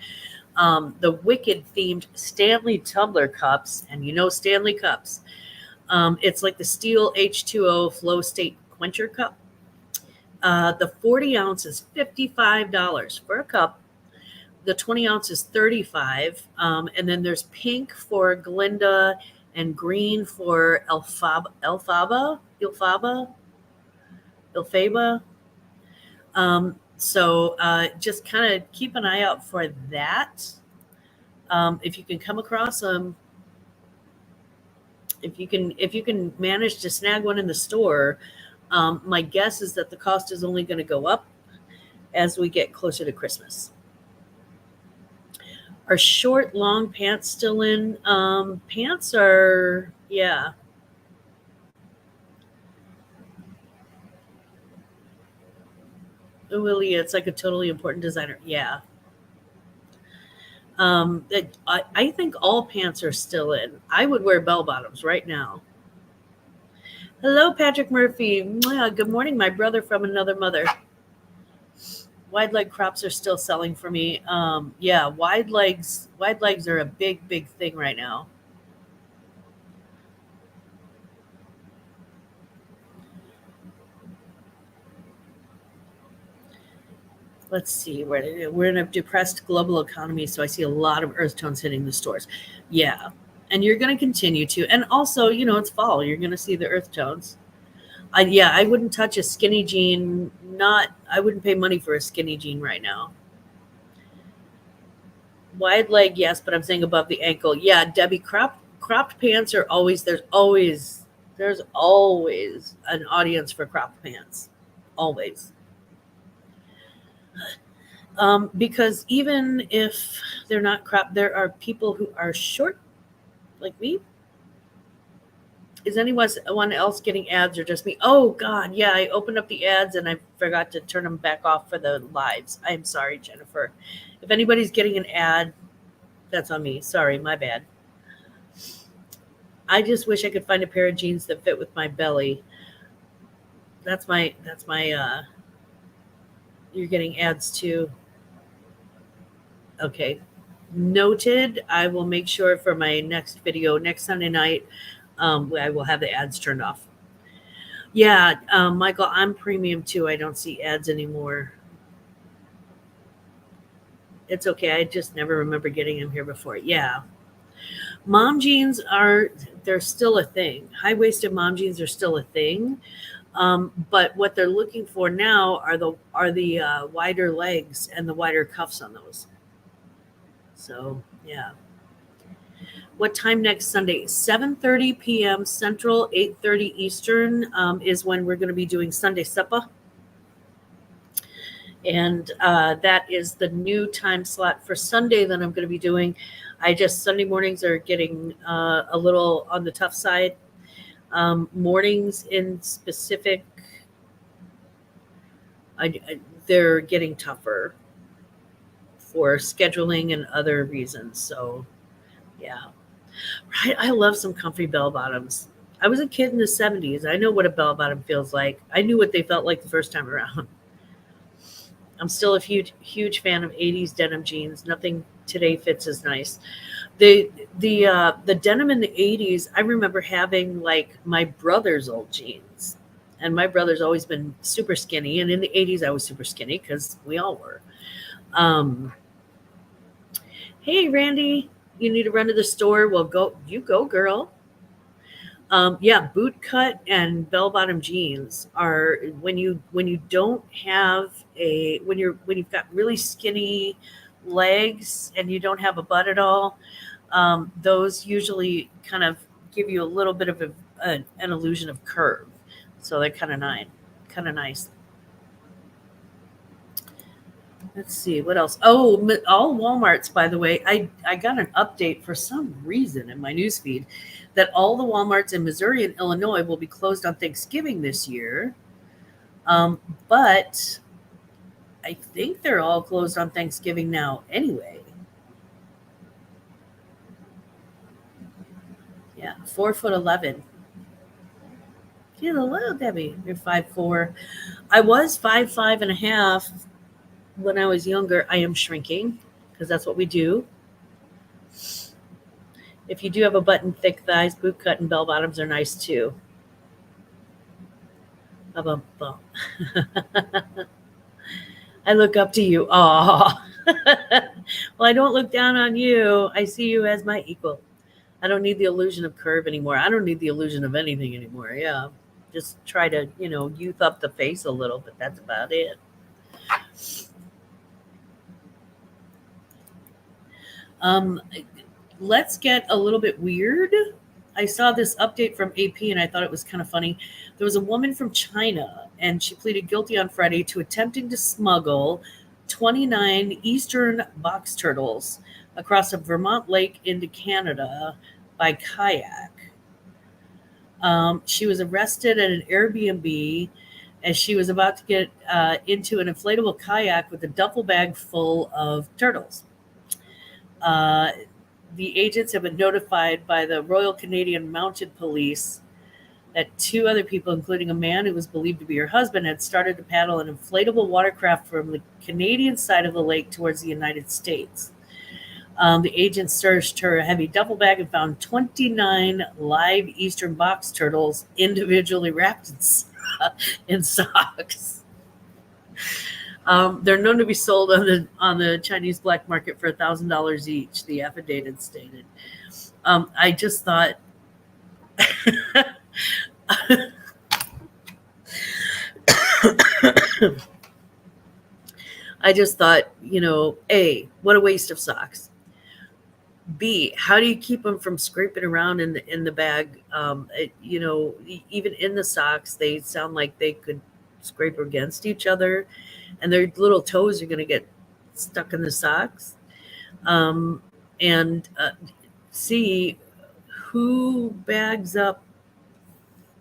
The Wicked themed Stanley tumbler cups, and Stanley cups. It's like the steel H2O flow state quencher cup. The 40 ounce is $55 for a cup. The 20 ounce is $35. And then there's pink for Glinda and green for Elphaba. So just kind of keep an eye out for that. If you can come across them, if you can manage to snag one in the store, my guess is that the cost is only going to go up as we get closer to Christmas. Are short, long pants still in? Pants are, yeah. Willie, it's like a totally important designer. Yeah. I think all pants are still in. I would wear bell bottoms right now. Hello, Patrick Murphy. Good morning, my brother from another mother. Wide leg crops are still selling for me. Yeah, wide legs are a big thing right now. Let's see, we're in a depressed global economy, so I see a lot of earth tones hitting the stores. Yeah, and you're going to continue to. And also, it's fall. You're going to see the earth tones. I wouldn't touch a skinny jean. I wouldn't pay money for a skinny jean right now. Wide leg, yes, but I'm saying above the ankle. Yeah, Debbie, cropped pants are there's always an audience for cropped pants. Always. Because even if they're not cropped, there are people who are short, like me. Is anyone else getting ads or just me? Oh, God, yeah, I opened up the ads and I forgot to turn them back off for the lives. I'm sorry, Jennifer. If anybody's getting an ad, that's on me. Sorry, my bad. I just wish I could find a pair of jeans that fit with my belly. That's my you're getting ads too. Okay. Noted. I will make sure for my next video, next Sunday night, I will have the ads turned off. Yeah, Michael, I'm premium too. I don't see ads anymore. It's okay. I just never remember getting them here before. Yeah. Mom jeans they're still a thing. High-waisted mom jeans are still a thing. But what they're looking for now are the wider legs and the wider cuffs on those. So Yeah. What time next Sunday? 7:30 p.m. Central, 8:30 Eastern is when we're going to be doing Sunday supper. And that is the new time slot for Sunday that I'm going to be doing. Sunday mornings are getting a little on the tough side. Mornings in specific, they're getting tougher for scheduling and other reasons. So, yeah. Right. I love some comfy bell bottoms. I was a kid in the 70s. I know what a bell bottom feels like. I knew what they felt like the first time around. I'm still a huge fan of 80s denim jeans. Nothing today fits as nice. The denim in the 80s, I remember having like my brother's old jeans. And my brother's always been super skinny. And in the 80s, I was super skinny because we all were. Um, hey, Randy, you need to run to the store. Well, you go, girl. Yeah, boot cut and bell bottom jeans are when you don't have when you've got really skinny legs and you don't have a butt at all. Those usually kind of give you a little bit of an illusion of curve, so they're kind of nice. Kind of nice. Let's see what else. Oh, all Walmarts, by the way. I got an update for some reason in my newsfeed that all the Walmarts in Missouri and Illinois will be closed on Thanksgiving this year. But I think they're all closed on Thanksgiving now anyway. Yeah, 4'11". Hello, Debbie. You're 5'4". I was 5'5.5" when I was younger. I am shrinking because that's what we do. If you do have a button, thick thighs, boot cut and bell bottoms are nice too. Bum, bum. I look up to you. Aw. Well, I don't look down on you. I see you as my equal. I don't need the illusion of curve anymore. I don't need the illusion of anything anymore. Yeah. Just try to, youth up the face a little, but that's about it. Um, let's get a little bit weird. I saw this update from AP and I thought it was kind of funny. There was a woman from China and she pleaded guilty on Friday to attempting to smuggle 29 eastern box turtles across a Vermont lake into Canada by kayak. She was arrested at an Airbnb as she was about to get into an inflatable kayak with a duffel bag full of turtles. The agents have been notified by the Royal Canadian Mounted Police that two other people, including a man who was believed to be her husband, had started to paddle an inflatable watercraft from the Canadian side of the lake towards the United States. The agents searched her heavy duffel bag and found 29 live eastern box turtles individually wrapped in socks. They're known to be sold on the Chinese black market for $1,000 each, the affidavit stated. I just thought A, what a waste of socks. B, how do you keep them from scraping around in the bag? Even in the socks, they sound like they could scrape against each other, and their little toes are going to get stuck in the socks. And C, who bags up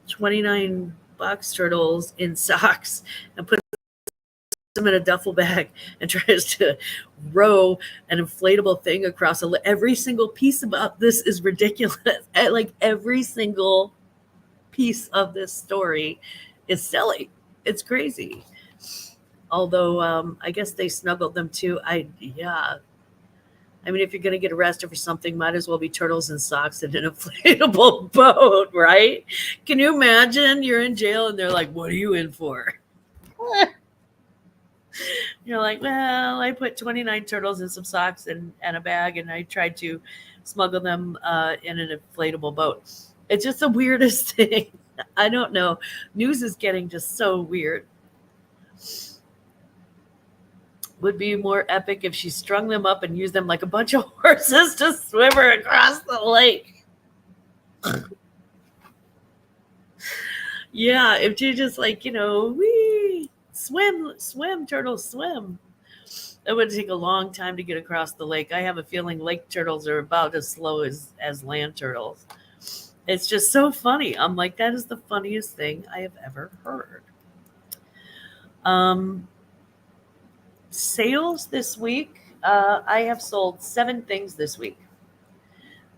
29 box turtles in socks and puts them in a duffel bag and tries to row an inflatable thing across every single piece about this is ridiculous. Like every single piece of this story is silly. It's crazy. Although I guess they snuggled them too. I mean, if you're going to get arrested for something, might as well be turtles and socks in an inflatable boat, right? Can you imagine you're in jail and they're like, what are you in for? You're like, well, I put 29 turtles in some socks and a bag, and I tried to smuggle them in an inflatable boat. It's just the weirdest thing. I don't know. News is getting just so weird. would be more epic if she strung them up and used them like a bunch of horses to swim her across the lake. Yeah, if she just like, wee, swim, turtle, swim. It would take a long time to get across the lake. I have a feeling lake turtles are about as slow as land turtles. It's just so funny. I'm like, that is the funniest thing I have ever heard. Um, Sales this week. I have sold 7 things this week.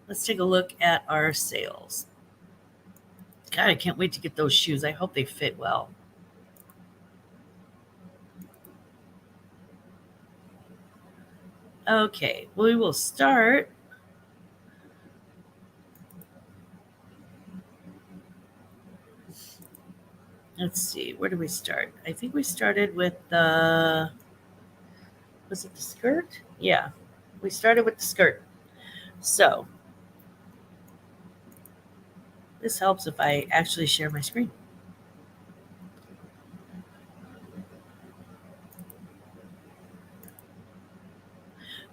Let's take a look at our sales. God, I can't wait to get those shoes. I hope they fit well. Okay, we will start. Let's see, where did we start? I think we started with the, was it the skirt? Yeah, we started with the skirt. So, this helps if I actually share my screen.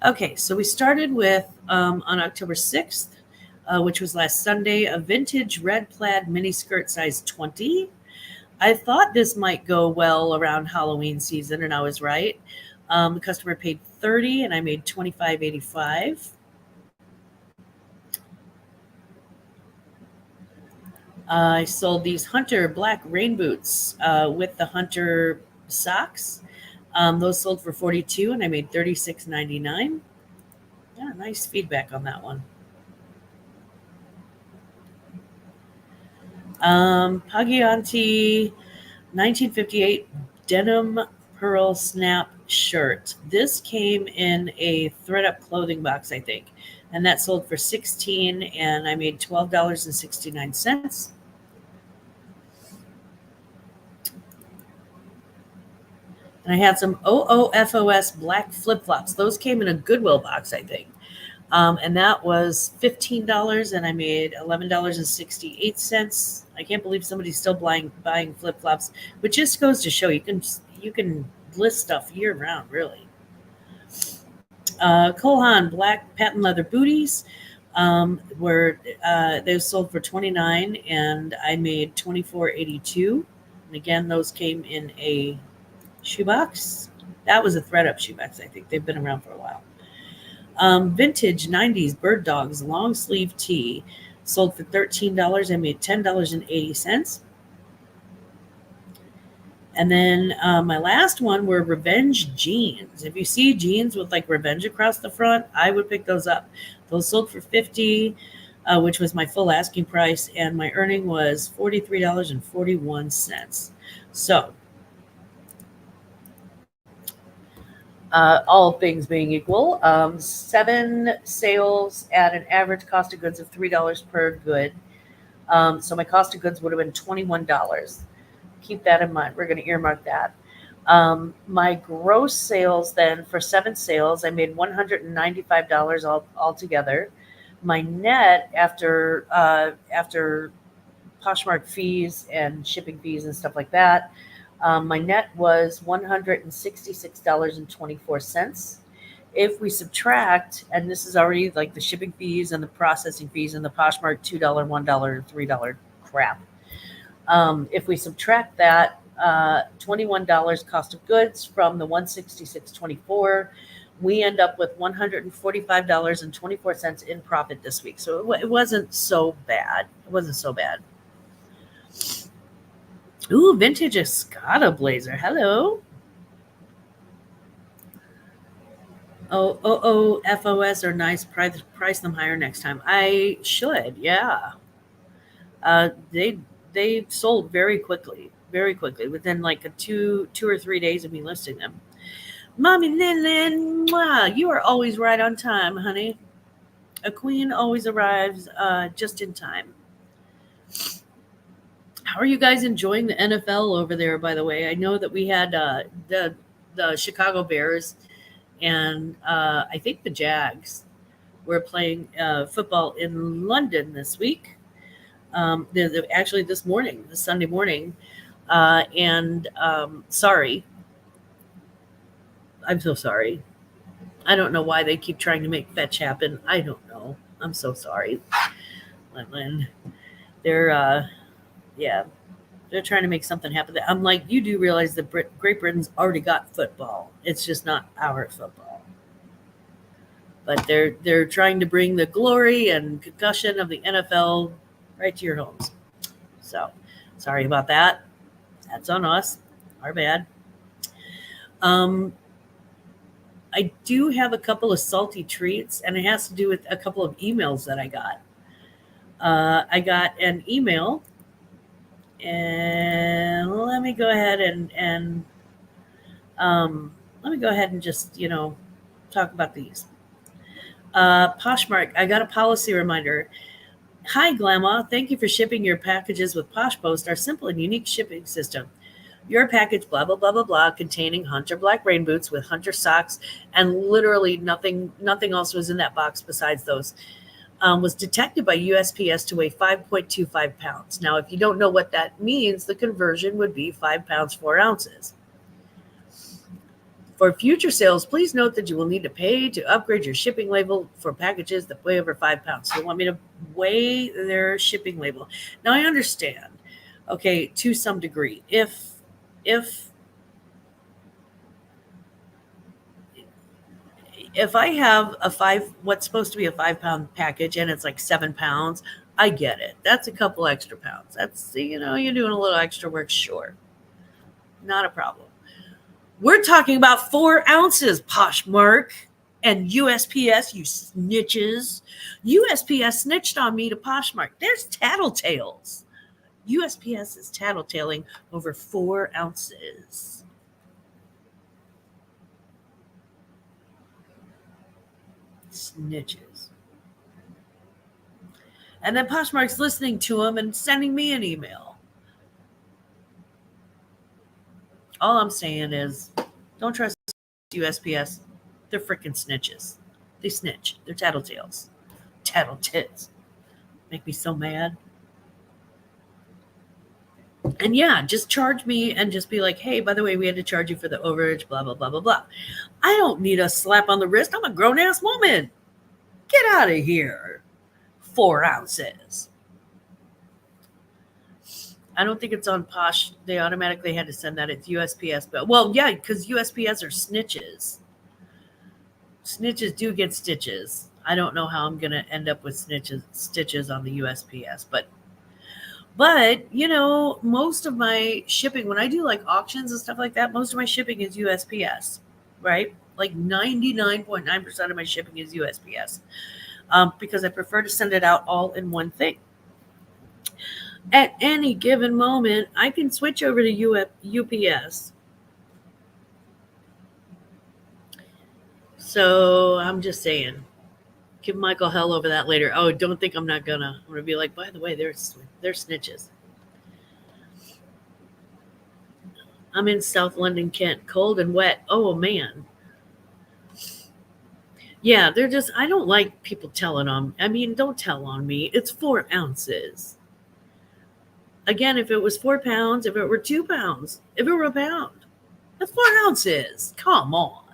Okay, so we started with, on October 6th, which was last Sunday, a vintage red plaid mini skirt size 20. I thought this might go well around Halloween season, and I was right. The customer paid $30, and I made $25.85. I sold these Hunter black rain boots with the Hunter socks. Those sold for $42, and I made $36.99. Yeah, nice feedback on that one. Pagianti 1958 denim pearl snap shirt. This came in a thread up clothing box, I think, and that sold for $16, and I made $12.69. And I had some OOFOS black flip flops. Those came in a Goodwill box, I think. And that was $15, and I made $11.68. I can't believe somebody's still buying flip flops, which just goes to show you can list stuff year round, really. Kohan black patent leather booties were they sold for $29, and I made $24.82. And again, those came in a shoebox. That was a thread up shoebox, I think. They've been around for a while. Vintage 90s bird dogs long sleeve tee sold for $13. I made $10.80. And then my last one were revenge jeans. If you see jeans with like revenge across the front, I would pick those up. Those sold for $50, which was my full asking price, and my earning was $43.41. So all things being equal, 7 sales at an average cost of goods of $3 per good. So my cost of goods would have been $21. Keep that in mind. We're going to earmark that. My gross sales then for 7 sales, I made $195 altogether. My net after Poshmark fees and shipping fees and stuff like that, my net was $166.24. If we subtract, and this is already like the shipping fees and the processing fees and the Poshmark $2, $1, and $3 crap. If we subtract that $21 cost of goods from the $166.24, we end up with $145.24 in profit this week. So it wasn't so bad. Ooh, vintage Escada blazer. Hello. FOS are nice. Price them higher next time. I should, yeah. They sold very quickly, within like a two or 3 days of me listing them. Mommy Lin, you are always right on time, honey. A queen always arrives just in time. How are you guys enjoying the NFL over there, by the way? I know that we had the Chicago Bears and I think the Jags were playing football in London this week. Actually this Sunday morning. Sorry. I'm so sorry. I don't know why they keep trying to make fetch happen. I don't know. I'm so sorry, Lynn. They're yeah, they're trying to make something happen. I'm like, you do realize that Great Britain's already got football. It's just not our football. But they're trying to bring the glory and concussion of the NFL right to your homes. So sorry about that. That's on us. Our bad. I do have a couple of salty treats, and it has to do with a couple of emails that I got. I got an email, and let me go ahead and let me go ahead and just talk about these. Poshmark. I got a policy reminder. Hi, Glamma. Thank you for shipping your packages with Poshpost, our simple and unique shipping system. Your package, blah, blah, blah, blah, blah, containing Hunter black rain boots with Hunter socks, and literally nothing else was in that box besides those, was detected by USPS to weigh 5.25 pounds. Now, if you don't know what that means, the conversion would be 5 pounds, 4 ounces. For future sales, please note that you will need to pay to upgrade your shipping label for packages that weigh over 5 pounds. So they want me to weigh their shipping label. Now, I understand, okay, to some degree. If I have what's supposed to be a 5-pound package and it's like 7 pounds, I get it. That's a couple extra pounds. That's, you're doing a little extra work, sure. Not a problem. We're talking about 4 ounces, Poshmark and USPS, you snitches. USPS snitched on me to Poshmark. There's tattletales. USPS is tattletaling over 4 ounces. Snitches. And then Poshmark's listening to him and sending me an email. All I'm saying is, don't trust USPS. They're freaking snitches. They snitch. They're tattletales. Tattletits. Make me so mad. And yeah, just charge me and just be like, hey, by the way, we had to charge you for the overage, blah, blah, blah, blah, blah. I don't need a slap on the wrist. I'm a grown-ass woman. Get out of here. 4 ounces. I don't think it's on Posh. They automatically had to send that. It's USPS. But, well, yeah, because USPS are snitches. Snitches do get stitches. I don't know how I'm going to end up with stitches on the USPS. But, most of my shipping, when I do like auctions and stuff like that, most of my shipping is USPS, right? Like 99.9% of my shipping is USPS, because I prefer to send it out all in one thing. At any given moment, I can switch over to UPS. So I'm just saying, give Michael hell over that later. Oh, don't think I'm not gonna. I'm gonna be like, by the way, they're snitches. I'm in South London, Kent, cold and wet. Oh man. Yeah, they're just. I don't like people telling on. I mean, don't tell on me. It's 4 ounces. Again, if it was 4 pounds, if it were 2 pounds, if it were a pound, that's 4 ounces. Come on.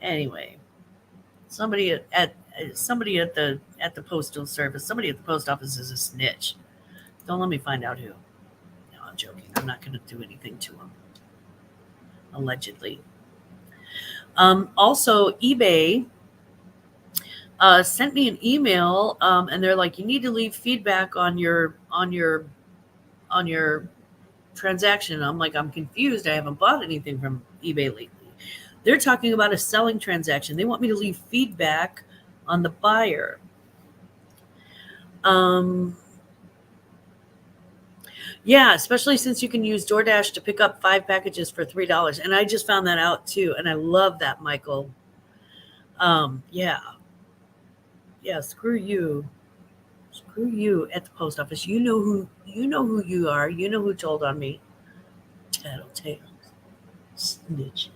Anyway, somebody at the postal service, somebody at the post office is a snitch. Don't let me find out who. No, I'm joking. I'm not going to do anything to him. Allegedly. Also, eBay sent me an email, and they're like, you need to leave feedback on your transaction. I'm like, I'm confused. I haven't bought anything from eBay lately. They're talking about a selling transaction. They want me to leave feedback on the buyer. Yeah, especially since you can use DoorDash to pick up 5 packages for $3. And I just found that out too. And I love that, Michael. Yeah, screw you. Screw you at the post office. You know who you are. You know who told on me. Tattletales. Snitch.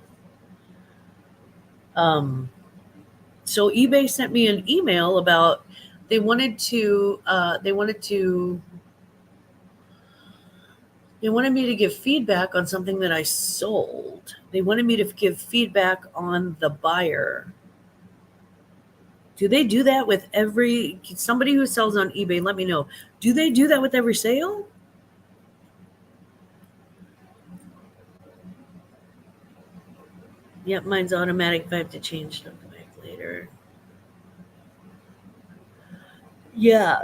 So eBay sent me an email about they wanted to They wanted me to give feedback on something that I sold. They wanted me to give feedback on the buyer. Do they do that with somebody who sells on eBay? Let me know. Do they do that with every sale? Yep, mine's automatic. If I have to change it back later. Yeah.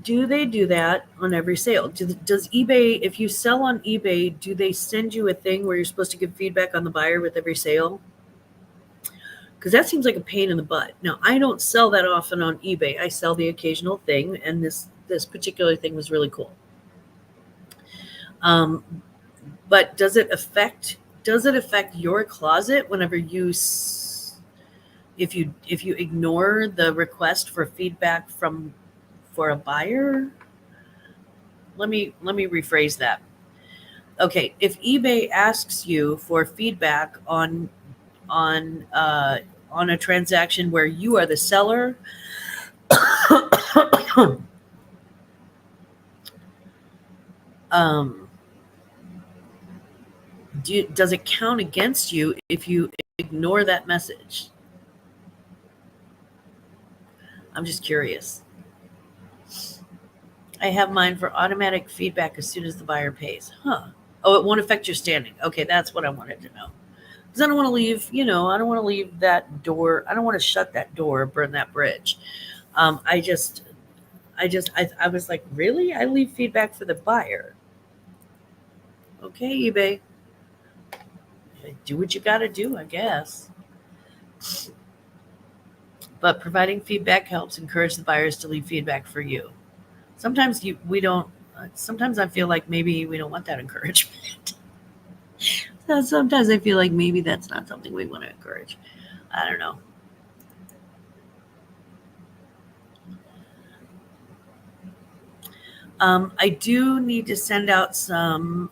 Do they do that on every sale? Does eBay, if you sell on eBay, do they send you a thing where you're supposed to give feedback on the buyer with every sale? Because that seems like a pain in the butt. Now, I don't sell that often on eBay. I sell the occasional thing, and this particular thing was really cool. But does it affect your closet whenever if you ignore the request for feedback for a buyer? Let me rephrase that. Okay, if eBay asks you for feedback on a transaction where you are the seller, does it count against you if you ignore that message? I'm just curious. I have mine for automatic feedback as soon as the buyer pays. Huh. Oh, it won't affect your standing. Okay, that's what I wanted to know. Because I don't want to leave, I don't want to leave that door. I don't want to shut that door, burn that bridge. I was like, really? I leave feedback for the buyer. Okay, eBay. Do what you got to do, I guess. But providing feedback helps encourage the buyers to leave feedback for you. Sometimes we don't. Sometimes I feel like maybe we don't want that encouragement. Sometimes I feel like maybe that's not something we want to encourage. I don't know. I do need to send out some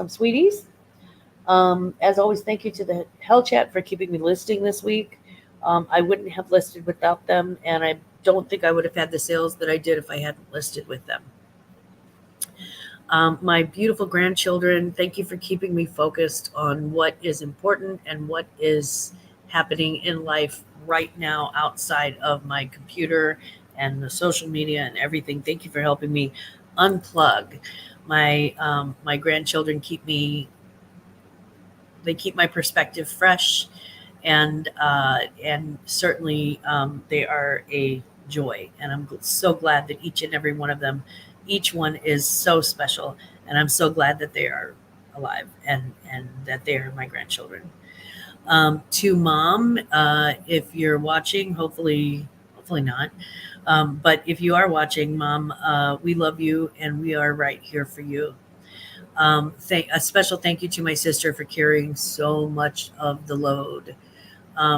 sweeties. As always, thank you to the Hell Chat for keeping me listing this week. I wouldn't have listed without them, and I don't think I would have had the sales that I did if I hadn't listed with them. My beautiful grandchildren, thank you for keeping me focused on what is important and what is happening in life right now outside of my computer and the social media and everything. Thank you for helping me unplug. My grandchildren keep my perspective fresh, and certainly they are a joy. And I'm so glad that each and every one of them, each one is so special, and I'm so glad that they are alive and that they are my grandchildren. To Mom, if you're watching, hopefully not. But if you are watching, Mom, we love you and we are right here for you. A special thank you to my sister for carrying so much of the load.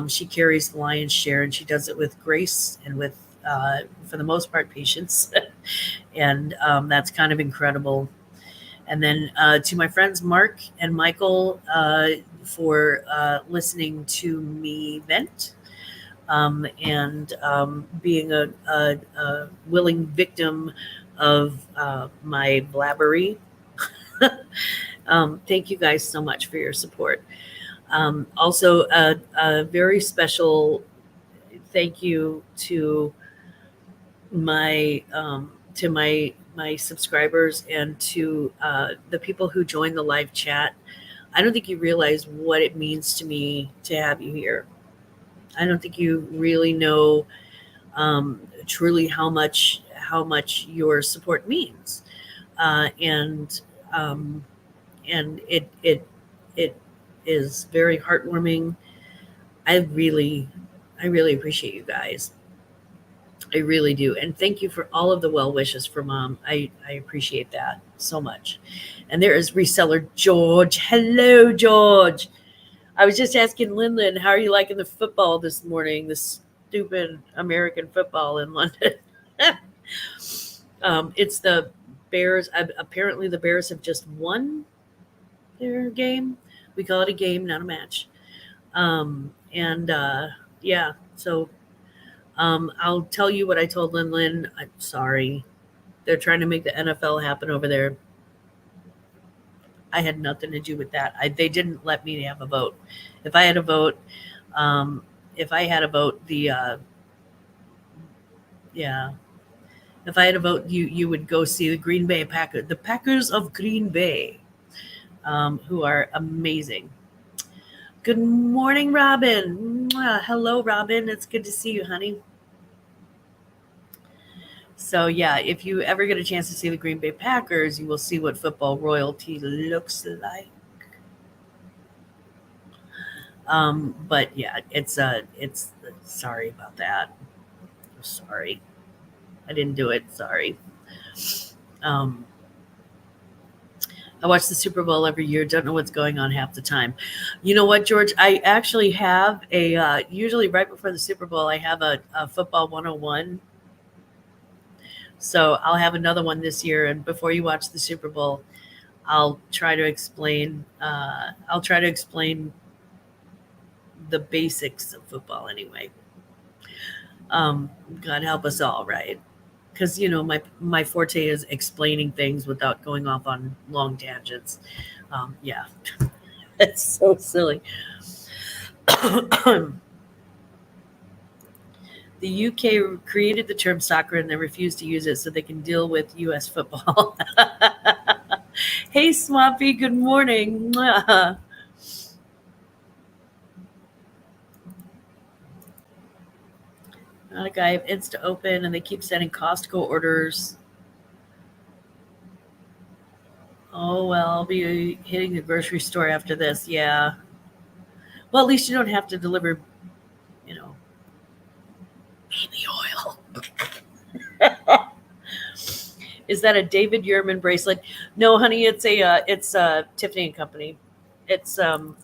She carries the lion's share, and she does it with grace and with, for the most part, patience. And that's kind of incredible. And then to my friends Mark and Michael for listening to me vent, and being a willing victim of my blabbery. Thank you guys so much for your support. Also, a very special thank you to my subscribers and to the people who join the live chat. I don't think you realize what it means to me to have you here. I don't think you really know truly how much your support means, and it is very heartwarming. I really appreciate you guys. I really do. And thank you for all of the well wishes for Mom. I appreciate that so much. And there is reseller George. Hello, George. I was just asking Lynn, how are you liking the football this morning? This stupid American football in London. It's the Bears. Apparently the Bears have just won their game. We call it a game, not a match. Yeah, so I'll tell you what I told Lynn. I'm sorry. They're trying to make the NFL happen over there. I had nothing to do with that. They didn't let me have a vote. If I had a vote, um, the yeah, if I had a vote, you would go see the Green Bay Packers, the Packers of Green Bay, who are amazing. Good morning, Robin. Mwah. Hello, Robin. It's good to see you, honey. So yeah, if you ever get a chance to see the Green Bay Packers, you will see what football royalty looks like. But yeah, it's sorry about that. Sorry, I didn't do it. Sorry. Um, I watch the Super Bowl every year. Don't know what's going on half the time. You know what, George? I actually have usually right before the Super Bowl, I have a football 101. So I'll have another one this year. And before you watch the Super Bowl, I'll try to explain. I'll try to explain the basics of football anyway. God help us all, right? Because my forte is explaining things without going off on long tangents. Yeah, it's so silly. The UK created the term soccer and they refused to use it so they can deal with US football. Hey, Swampy, good morning. Not a guy. I have Insta open and they keep sending Costco orders. Oh, well, I'll be hitting the grocery store after this. Yeah. Well, at least you don't have to deliver, baby oil. Is that a David Yurman bracelet? No, honey, it's a Tiffany and Company. It's and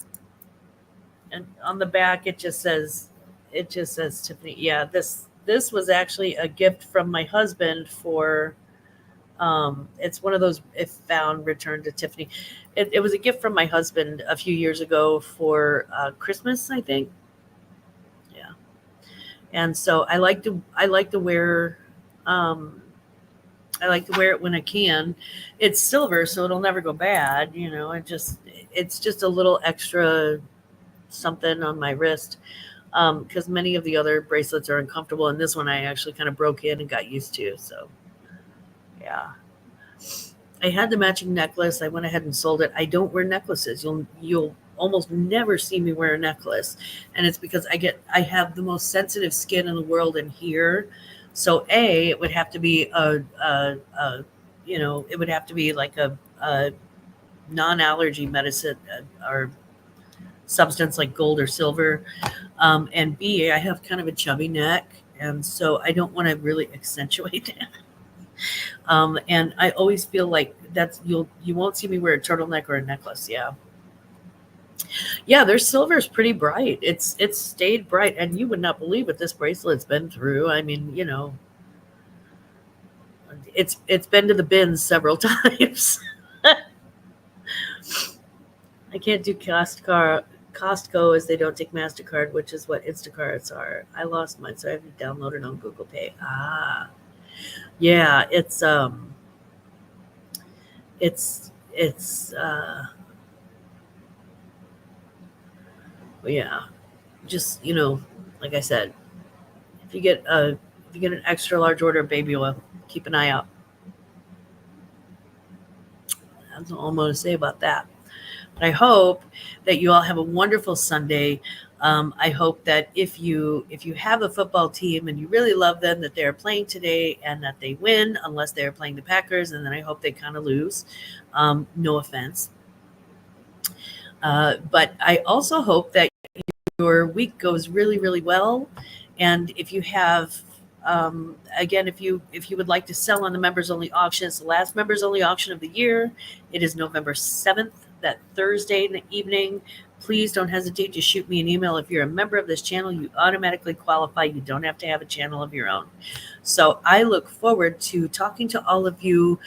on the back it just says Tiffany. Yeah, this was actually a gift from my husband for it's one of those if found returned to Tiffany. It was a gift from my husband a few years ago for Christmas, I think. Yeah. And so I like to wear I like to wear it when I can. It's silver, so it'll never go bad. It's just a little extra something on my wrist because many of the other bracelets are uncomfortable, and this one I actually kind of broke in and got used to. So, yeah. I had the matching necklace. I went ahead and sold it. I don't wear necklaces. You'll almost never see me wear a necklace, and it's because I have the most sensitive skin in the world in here. So it would have to be it would have to be like a non-allergy medicine or substance like gold or silver. And B, I have kind of a chubby neck, and so I don't want to really accentuate that. And I always feel like you won't see me wear a turtleneck or a necklace. Yeah, their silver is pretty bright. It's stayed bright, and you would not believe what this bracelet's been through. I mean, it's been to the bins several times. I can't do Costco as they don't take MasterCard, which is what Instacarts are. I lost mine, so I have to download it on Google Pay. Yeah, yeah, just like I said, if you get an extra large order of baby oil, keep an eye out. That's all I'm going to say about that. But I hope that you all have a wonderful Sunday. I hope that if you have a football team and you really love them, that they're playing today and that they win, unless they're playing the Packers, and then I hope they kind of lose. No offense. But I also hope that your week goes really, really well. And if you have, again, if you would like to sell on the members only auction, it's the last members only auction of the year. It is November 7th, that Thursday in the evening. Please don't hesitate to shoot me an email. If you're a member of this channel, you automatically qualify. You don't have to have a channel of your own. So I look forward to talking to all of you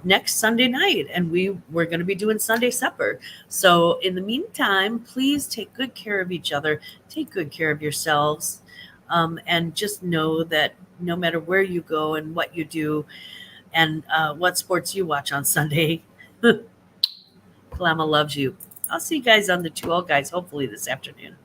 next Sunday night, and we're going to be doing Sunday supper. So in the meantime, please take good care of each other, take good care of yourselves, and just know that no matter where you go and what you do and what sports you watch on Sunday, Glamma loves you. I'll see you guys on the 2L guys hopefully this afternoon.